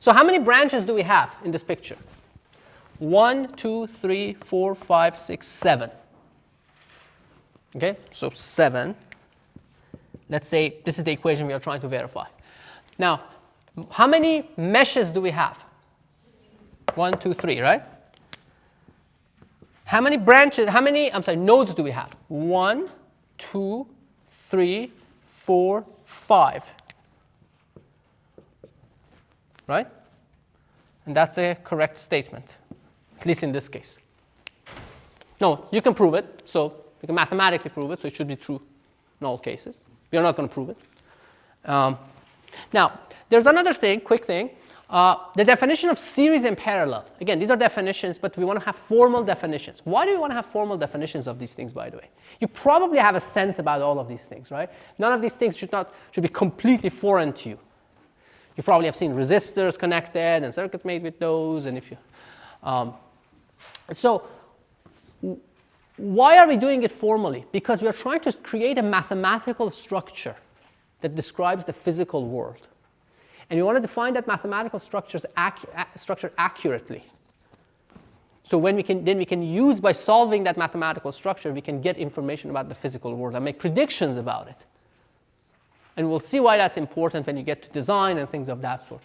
So how many branches do we have in this picture? 1, 2, 3, 4, 5, 6, 7. Okay, so 7. Let's say this is the equation we are trying to verify. Now, how many meshes do we have? 1, 2, 3, right? How many branches, nodes do we have? 1, 2, 3, 4, 5. Right? And that's a correct statement, at least in this case. No, you can prove it. So you can mathematically prove it, so it should be true in all cases. We are not going to prove it. Now, there's another thing, quick thing. The definition of series and parallel. Again, these are definitions, but we want to have formal definitions. Why do we want to have formal definitions of these things, by the way? You probably have a sense about all of these things, right? None of these things should be completely foreign to you. You probably have seen resistors connected and circuit made with those. And if you, so why are we doing it formally? Because we are trying to create a mathematical structure that describes the physical world. And you want to define that mathematical structure accurately. So when we can use, by solving that mathematical structure, we can get information about the physical world and make predictions about it. And we'll see why that's important when you get to design and things of that sort.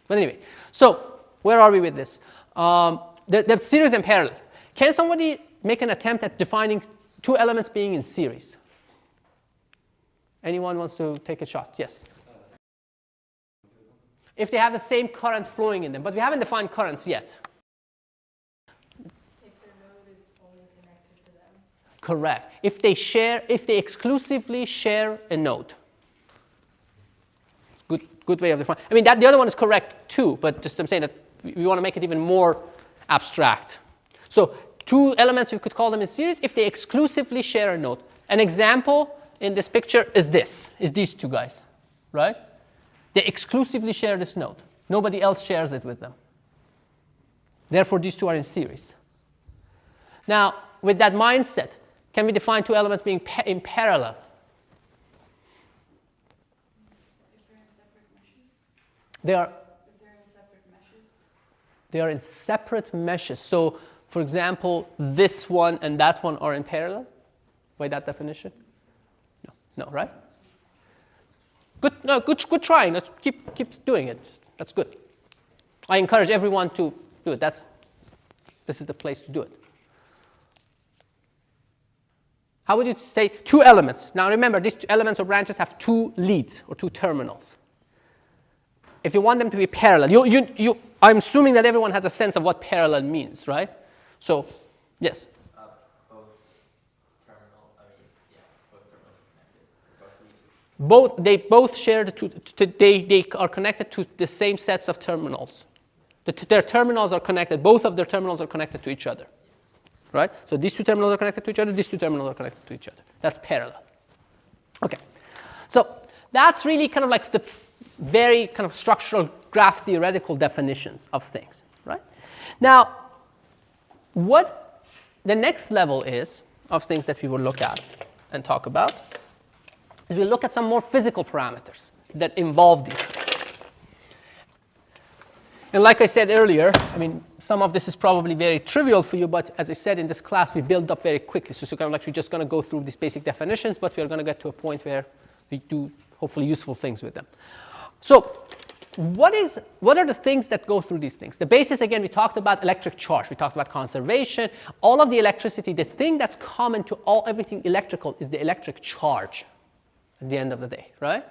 But anyway, so where are we with this? The series and parallel. Can somebody make an attempt at defining two elements being in series? Anyone wants to take a shot? Yes. If they have the same current flowing in them, but we haven't defined currents yet. If their node is only connected to them. Correct. If they exclusively share a node. Good way of defining. I mean, the other one is correct too, but just I'm saying that we want to make it even more abstract. So two elements, we could call them in series if they exclusively share a node. An example in this picture is these two guys, right? They exclusively share this node. Nobody else shares it with them. Therefore, these two are in series. Now, with that mindset, can we define two elements being in parallel? If they're in separate meshes? They are in separate meshes. So, for example, this one and that one are in parallel by that definition? No, right? Good trying. Let's keep doing it. That's good. I encourage everyone to do it. This is the place to do it. How would you say two elements? Now remember, these two elements or branches have two leads or two terminals. If you want them to be parallel, I'm assuming that everyone has a sense of what parallel means, right? So, yes. They both share they are connected to the same sets of terminals. Their terminals are connected. Both of their terminals are connected to each other, right? So these two terminals are connected to each other. These two terminals are connected to each other. That's parallel. Okay, so that's really kind of like the very kind of structural graph theoretical definitions of things, right? Now, what the next level is of things that we will look at and talk about is we'll look at some more physical parameters that involve these things. And like I said earlier, I mean, some of this is probably very trivial for you, but as I said in this class, we build up very quickly. So kind of like we're just going to go through these basic definitions, but we're going to get to a point where we do hopefully useful things with them. So what are the things that go through these things? The basis, again, we talked about electric charge. We talked about conservation. All of the electricity, the thing that's common to everything electrical is the electric charge at the end of the day, right?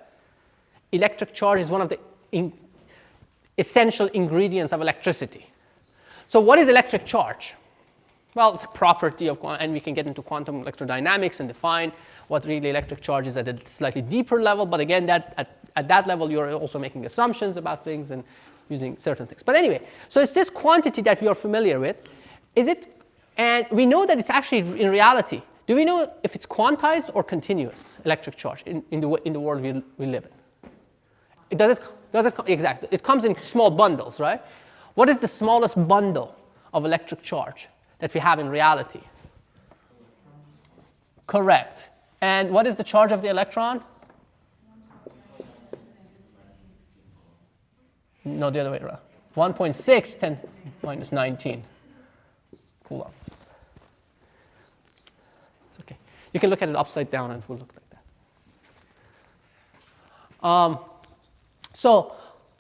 Electric charge is one of the essential ingredients of electricity. So what is electric charge? Well, it's a property of, and we can get into quantum electrodynamics and define what really electric charge is at a slightly deeper level. But again, at that level, you're also making assumptions about things and using certain things. But anyway, so it's this quantity that we are familiar with. And we know that it's actually in reality. Do we know if it's quantized or continuous electric charge in the world we live in? Exactly. It comes in small bundles, right? What is the smallest bundle of electric charge that we have in reality? Correct. And what is the charge of the electron? No, the other way around. 1.6 10 minus 19 coulombs. It's okay. You can look at it upside down and it will look like that. So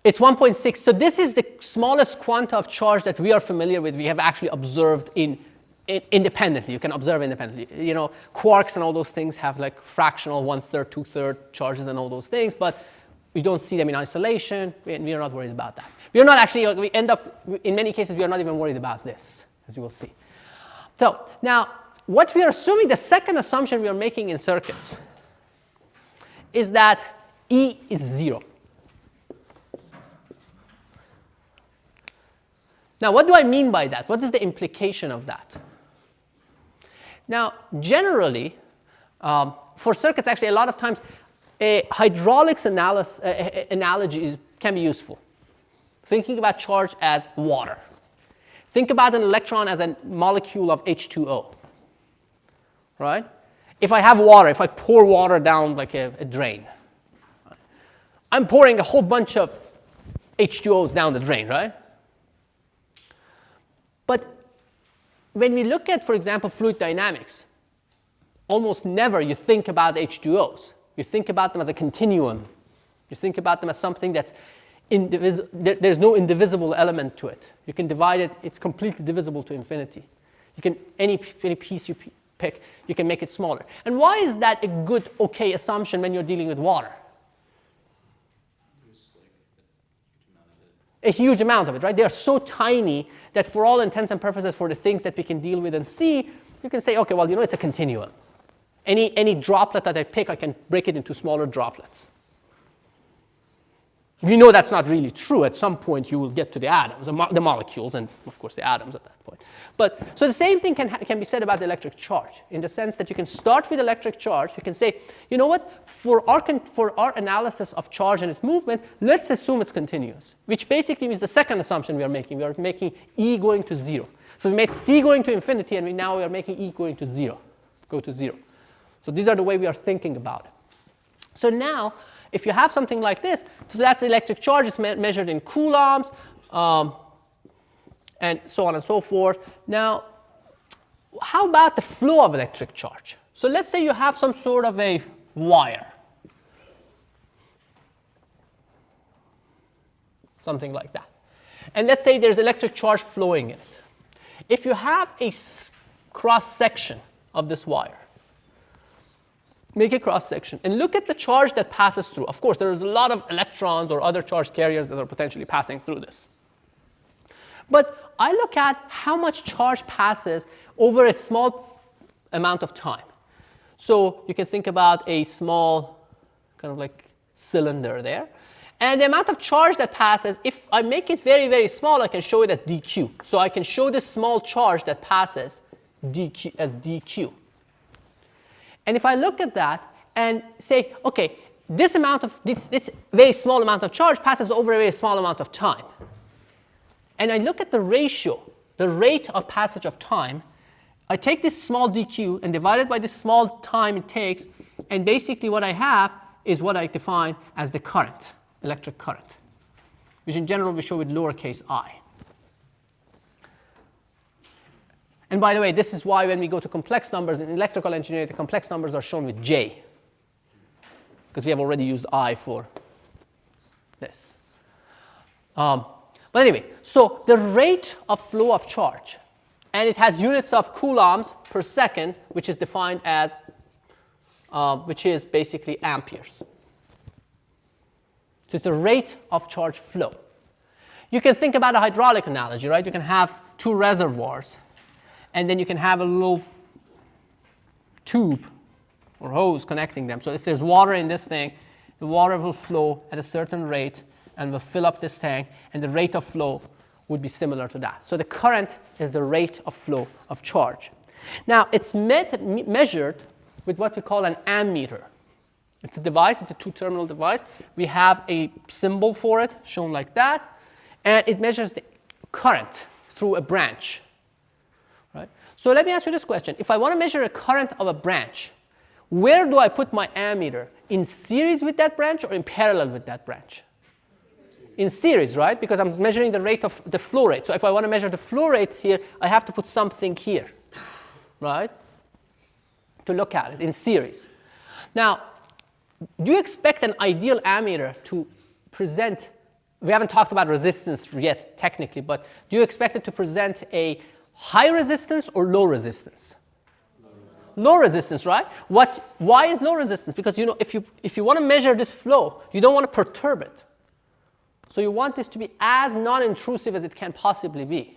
it's 1.6. So this is the smallest quanta of charge that we are familiar with. We have actually observed independently. You can observe independently. You know, quarks and all those things have like fractional 1/3, 2/3 charges and all those things, but we don't see them in isolation, and we are not worried about that. We are not actually, we end up, in many cases, we are not even worried about this, as you will see. So now, what we are assuming, the second assumption we are making in circuits, is that E is 0. Now, what do I mean by that? What is the implication of that? Now, generally, for circuits, actually, a lot of times, a hydraulics analogy can be useful. Thinking about charge as water. Think about an electron as a molecule of H2O. Right? If I have water, if I pour water down like a drain, I'm pouring a whole bunch of H2Os down the drain, right? But when we look at, for example, fluid dynamics, almost never you think about H2Os. You think about them as a continuum. You think about them as something that's there's no indivisible element to it. You can divide it, it's completely divisible to infinity. You can, any piece you pick, you can make it smaller. And why is that a good, okay assumption when you're dealing with water? A huge amount of it, right? They are so tiny that for all intents and purposes, for the things that we can deal with and see, you can say, okay, well, you know, it's a continuum. Any droplet that I pick, I can break it into smaller droplets. We know that's not really true. At some point, you will get to the atoms, the molecules, and of course, the atoms at that point. But so the same thing can be said about the electric charge, in the sense that you can start with electric charge. You can say, you know what? For our analysis of charge and its movement, let's assume it's continuous, which basically means the second assumption we are making. We are making E going to 0. So we made C going to infinity, and now we are making E going to 0, go to 0. So these are the way we are thinking about it. So now, if you have something like this, so that's electric charge, it's measured in coulombs, and so on and so forth. Now, how about the flow of electric charge? So let's say you have some sort of a wire, something like that. And let's say there's electric charge flowing in it. If you have a cross-section of this wire, make a cross-section and look at the charge that passes through. Of course, there's a lot of electrons or other charge carriers that are potentially passing through this. But I look at how much charge passes over a small amount of time. So you can think about a small kind of like cylinder there. And the amount of charge that passes, if I make it very, very small, I can show it as dq. So I can show this small charge that passes dq as dq. And if I look at that and say, okay, this very small amount of charge passes over a very small amount of time. And I look at the ratio, the rate of passage of time. I take this small dq and divide it by this small time it takes, and basically what I have is what I define as the current, electric current, which in general we show with lowercase I. And by the way, this is why when we go to complex numbers in electrical engineering, the complex numbers are shown with J, because we have already used I for this. But anyway, so the rate of flow of charge, and it has units of coulombs per second, which is defined as, which is basically amperes. So it's the rate of charge flow. You can think about a hydraulic analogy, right? You can have two reservoirs, and then you can have a little tube or hose connecting them. So if there's water in this thing, the water will flow at a certain rate and will fill up this tank, and the rate of flow would be similar to that. So the current is the rate of flow of charge. Now, it's measured with what we call an ammeter. It's a device, it's a two-terminal device. We have a symbol for it shown like that, and it measures the current through a branch. Right? So let me ask you this question. If I want to measure a current of a branch, where do I put my ammeter? In series with that branch or in parallel with that branch? In series, right? Because I'm measuring the rate of the flow rate. So if I want to measure the flow rate here, I have to put something here, right? to look at it in series. Now, do you expect an ideal ammeter to present, we haven't talked about resistance yet technically, but do you expect it to present a high resistance or low resistance? Low resistance, right? Why is low resistance? Because if you want to measure this flow, you don't want to perturb it. So you want this to be as non-intrusive as it can possibly be.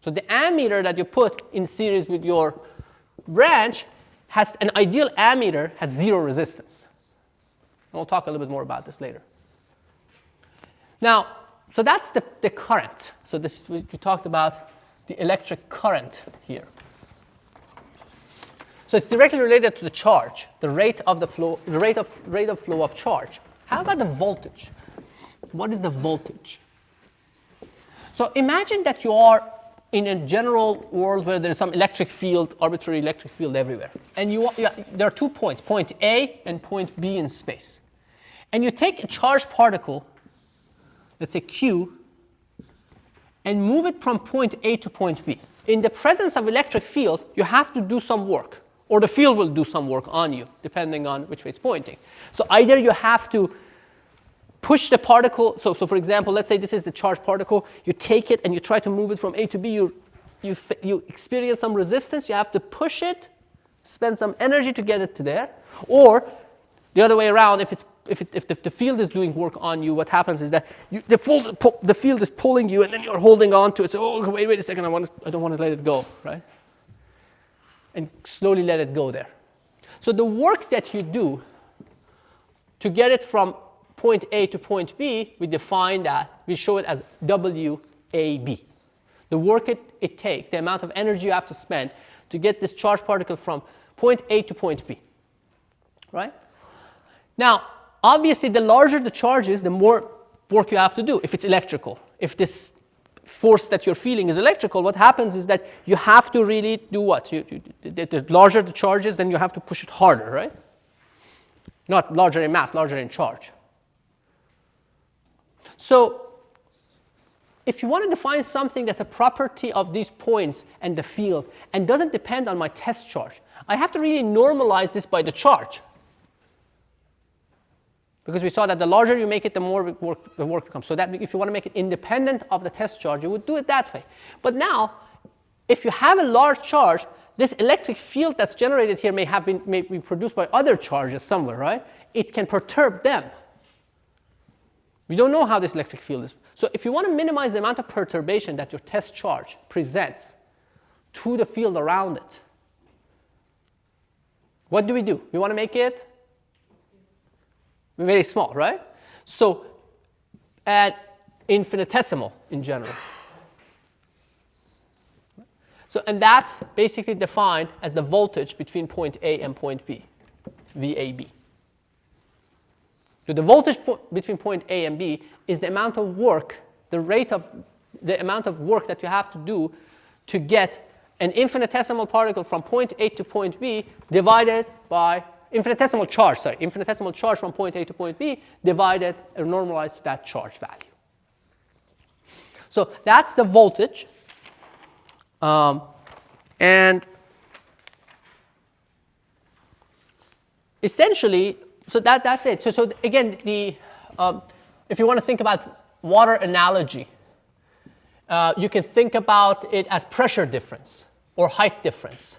So the ammeter that you put in series with your branch has an ideal ammeter has zero resistance. And we'll talk a little bit more about this later. Now, so that's the current. So this we talked about the electric current here. So it's directly related to the charge, the rate of the flow, the rate of flow of charge. How about the voltage? What is the voltage? So imagine that you are in a general world where there's some electric field, arbitrary electric field everywhere. And there are 2 points, point A and point B in space. And you take a charged particle, let's say Q, and move it from point A to point B. In the presence of electric field, you have to do some work, or the field will do some work on you, depending on which way it's pointing. So either you have to push the particle, so for example, let's say this is the charged particle, you take it and you try to move it from A to B, you experience some resistance, you have to push it, spend some energy to get it to there, or the other way around, if the field is doing work on you, what happens is that the field is pulling you and then you're holding on to it, so oh, wait a second, I don't want to let it go, right? And slowly let it go there. So the work that you do to get it from point A to point B, we define that, we show it as WAB. The work it takes, the amount of energy you have to spend to get this charged particle from point A to point B, right? Now, obviously, the larger the charge is, the more work you have to do if it's electrical. If this force that you're feeling is electrical, what happens is that you have to really do what? The larger the charge is, then you have to push it harder, right? Not larger in mass, larger in charge. So if you want to define something that's a property of these points and the field and doesn't depend on my test charge, I have to really normalize this by the charge. Because we saw that the larger you make it, the more the work becomes. So that if you want to make it independent of the test charge, you would do it that way. But now, if you have a large charge, this electric field that's generated here may be produced by other charges somewhere, right? It can perturb them. We don't know how this electric field is. So if you want to minimize the amount of perturbation that your test charge presents to the field around it, what do? We want to make it very small, right? So at infinitesimal in general. So, and that's basically defined as the voltage between point A and point B, VAB. So the voltage between point A and B is the amount of work, the amount of work that you have to do to get an infinitesimal particle from point A to point B divided by infinitesimal charge from point A to point B divided or normalized to that charge value. So that's the voltage. And essentially, so that's it. So again, if you want to think about water analogy, you can think about it as pressure difference or height difference.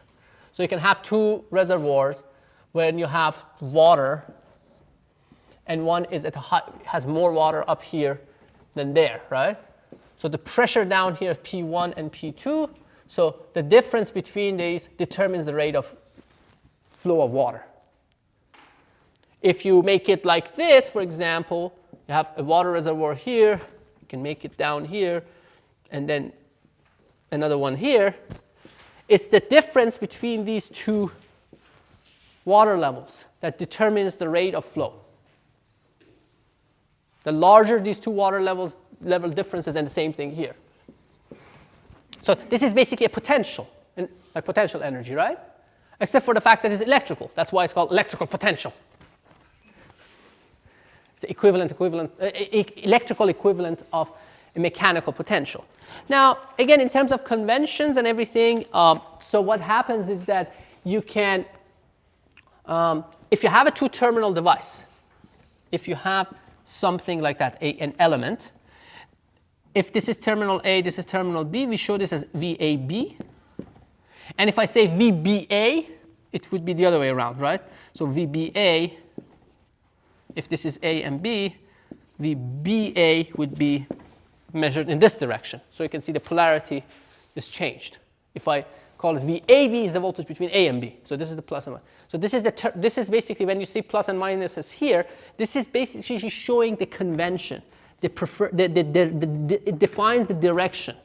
So you can have two reservoirs when you have water, and one is at a has more water up here than there, right? So the pressure down here is P1 and P2. So the difference between these determines the rate of flow of water. If you make it like this, for example, you have a water reservoir here, you can make it down here, and then another one here. It's the difference between these two water levels that determines the rate of flow. The larger these two water level differences, and the same thing here. So this is basically a potential energy, right? Except for the fact that it's electrical. That's why it's called electrical potential. It's the electrical equivalent of a mechanical potential. Now, again, in terms of conventions and everything, so what happens is that you can, if you have a two-terminal device, if you have something like that, an element, if this is terminal A, this is terminal B, we show this as VAB. And if I say VBA, it would be the other way around, right? So VBA, if this is A and B, VBA would be measured in this direction. So you can see the polarity is changed. If I call it VAB, is the voltage between A and B. So this is the plus and minus. So this is basically, when you see plus and minuses here, this is basically showing the convention. It defines the direction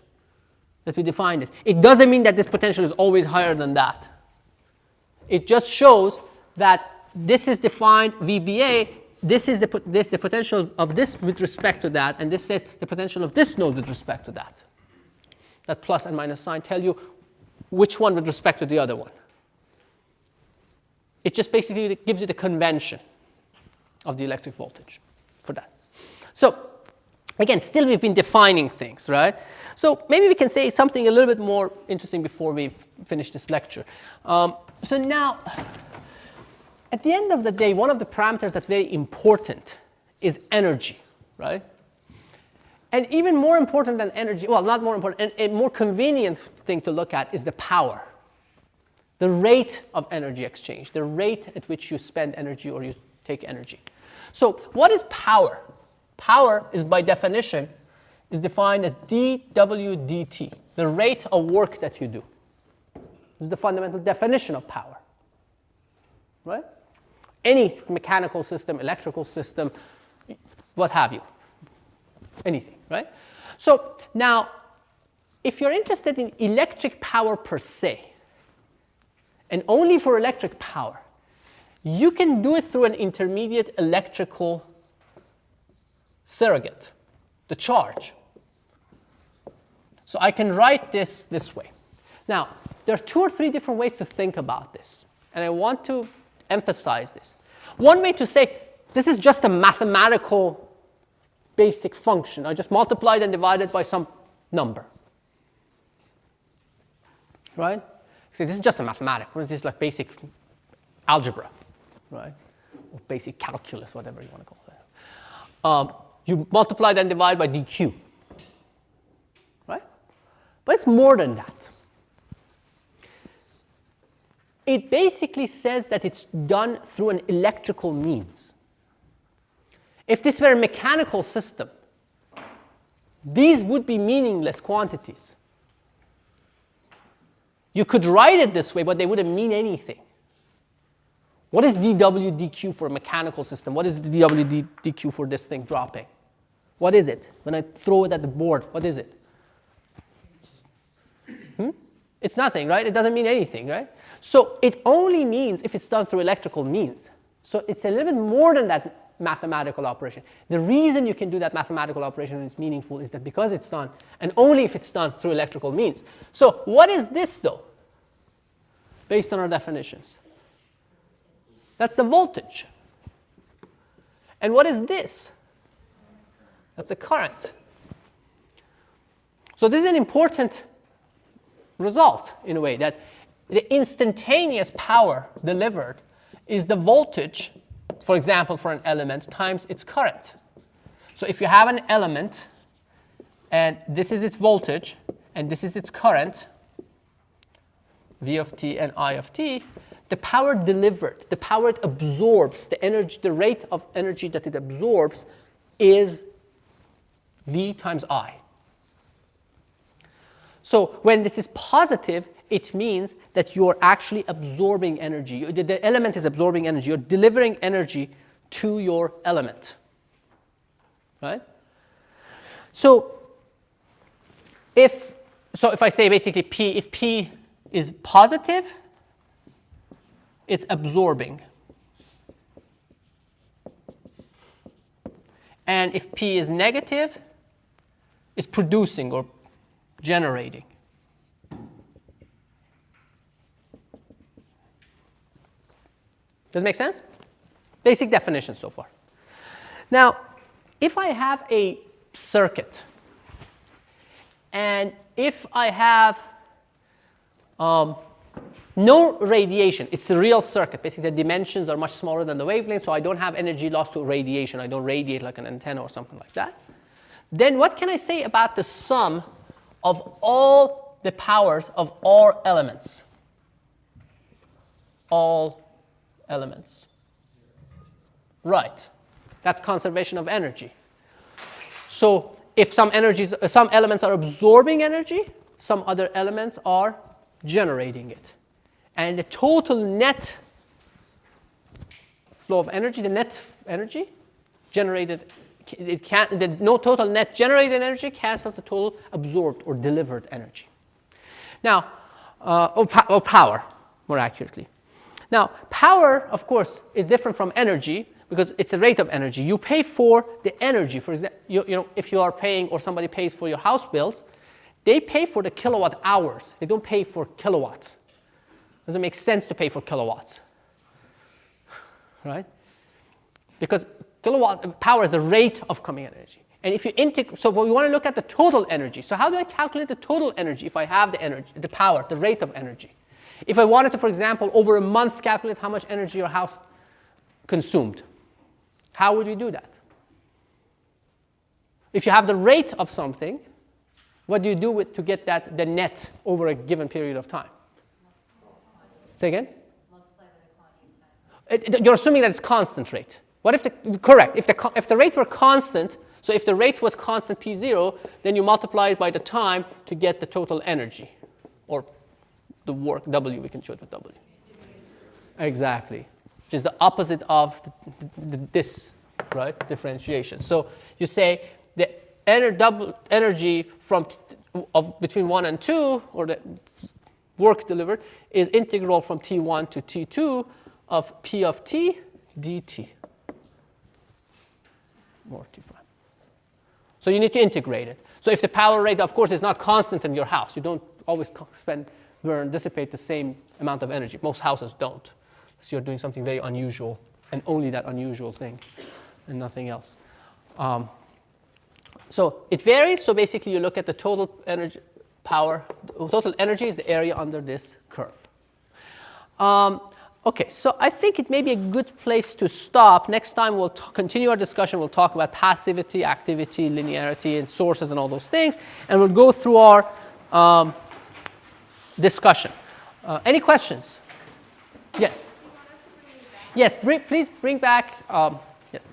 that we define this. It doesn't mean that this potential is always higher than that. It just shows that this is defined VBA. This is the potential of this with respect to that, and this says the potential of this node with respect to that. That plus and minus sign tell you which one with respect to the other one. It just basically gives you the convention of the electric voltage for that. So again, still we've been defining things, right? So maybe we can say something a little bit more interesting before we finish this lecture. So now, at the end of the day, one of the parameters that's very important is energy, right? And even more important than energy, well, not more important, a more convenient thing to look at is the power. The rate of energy exchange, the rate at which you spend energy or you take energy. So what is power? Power is, by definition, is defined as dW dt, the rate of work that you do. This is the fundamental definition of power, right? Any mechanical system, electrical system, what have you, anything, right? So now, if you're interested in electric power per se, and only for electric power, you can do it through an intermediate electrical surrogate, the charge. So I can write this way. Now, there are 2 or 3 different ways to think about this, and I want to emphasize this. One way to say, this is just a mathematical basic function. I just multiplied and divided by some number, right? So this is just a mathematical. This is like basic algebra, right? Or basic calculus, whatever you want to call it. You multiply and divide by dq, right? But it's more than that. It basically says that it's done through an electrical means. If this were a mechanical system, these would be meaningless quantities. You could write it this way, but they wouldn't mean anything. What is dW dq for a mechanical system? What is dW dq for this thing dropping? What is it? When I throw it at the board, what is it? It's nothing, right? It doesn't mean anything, right? So it only means if it's done through electrical means. So it's a little bit more than that mathematical operation. The reason you can do that mathematical operation and it's meaningful is that because it's done, and only if it's done through electrical means. So what is this, though, based on our definitions? That's the voltage. And what is this? That's the current. So this is an important result, in a way, that the instantaneous power delivered is the voltage, for example, for an element, times its current. So if you have an element, and this is its voltage, and this is its current, V of t and I of t, the power delivered, the power it absorbs, the energy, the rate of energy that it absorbs is V times I. So when this is positive, it means that you're actually absorbing energy. The element is absorbing energy. You're delivering energy to your element, right? So if I say basically P, if P is positive, it's absorbing. And if P is negative, it's producing or generating. Does it make sense? Basic definition so far. Now, if I have a circuit, and if I have no radiation. It's a real circuit. Basically, the dimensions are much smaller than the wavelength, so I don't have energy loss to radiation. I don't radiate like an antenna or something like that. Then what can I say about the sum of all the powers of all elements? All elements. Right. That's conservation of energy. So if some elements are absorbing energy, some other elements are generating it. And the total net flow of energy, the net energy generated, no total net generated energy cancels the total absorbed or delivered energy. Now, or power, more accurately. Now, power, of course, is different from energy because it's a rate of energy. You pay for the energy. For example, if you are paying or somebody pays for your house bills, they pay for the kilowatt hours. They don't pay for kilowatts. Doesn't make sense to pay for kilowatts, right? Because kilowatt power is the rate of coming energy. And if you integrate, so we want to look at the total energy. So how do I calculate the total energy if I have the energy, the power, the rate of energy? If I wanted to, for example, over a month calculate how much energy your house consumed, how would we do that? If you have the rate of something, what do you do to get the net over a given period of time? Say again? Multiply by the time. You're assuming that it's constant rate. What if correct? If the rate were constant, so if the rate was constant P0, then you multiply it by the time to get the total energy, or the work, W, we can show it with W. Exactly. Which is the opposite of this, right? Differentiation. So you say the energy from between 1 and 2, or the work delivered, is integral from T1 to T2 of P of T dt. More T prime. So you need to integrate it. So if the power rate, of course, is not constant in your house, you don't always dissipate the same amount of energy. Most houses don't. So you're doing something very unusual, and only that unusual thing, and nothing else. So it varies. So basically, you look at the total energy power. Total energy is the area under this curve. Okay, so I think it may be a good place to stop. Next time we'll continue our discussion. We'll talk about passivity, activity, linearity, and sources, and all those things. And we'll go through our discussion. Any questions? Yes. Yes. Please bring back. Yes.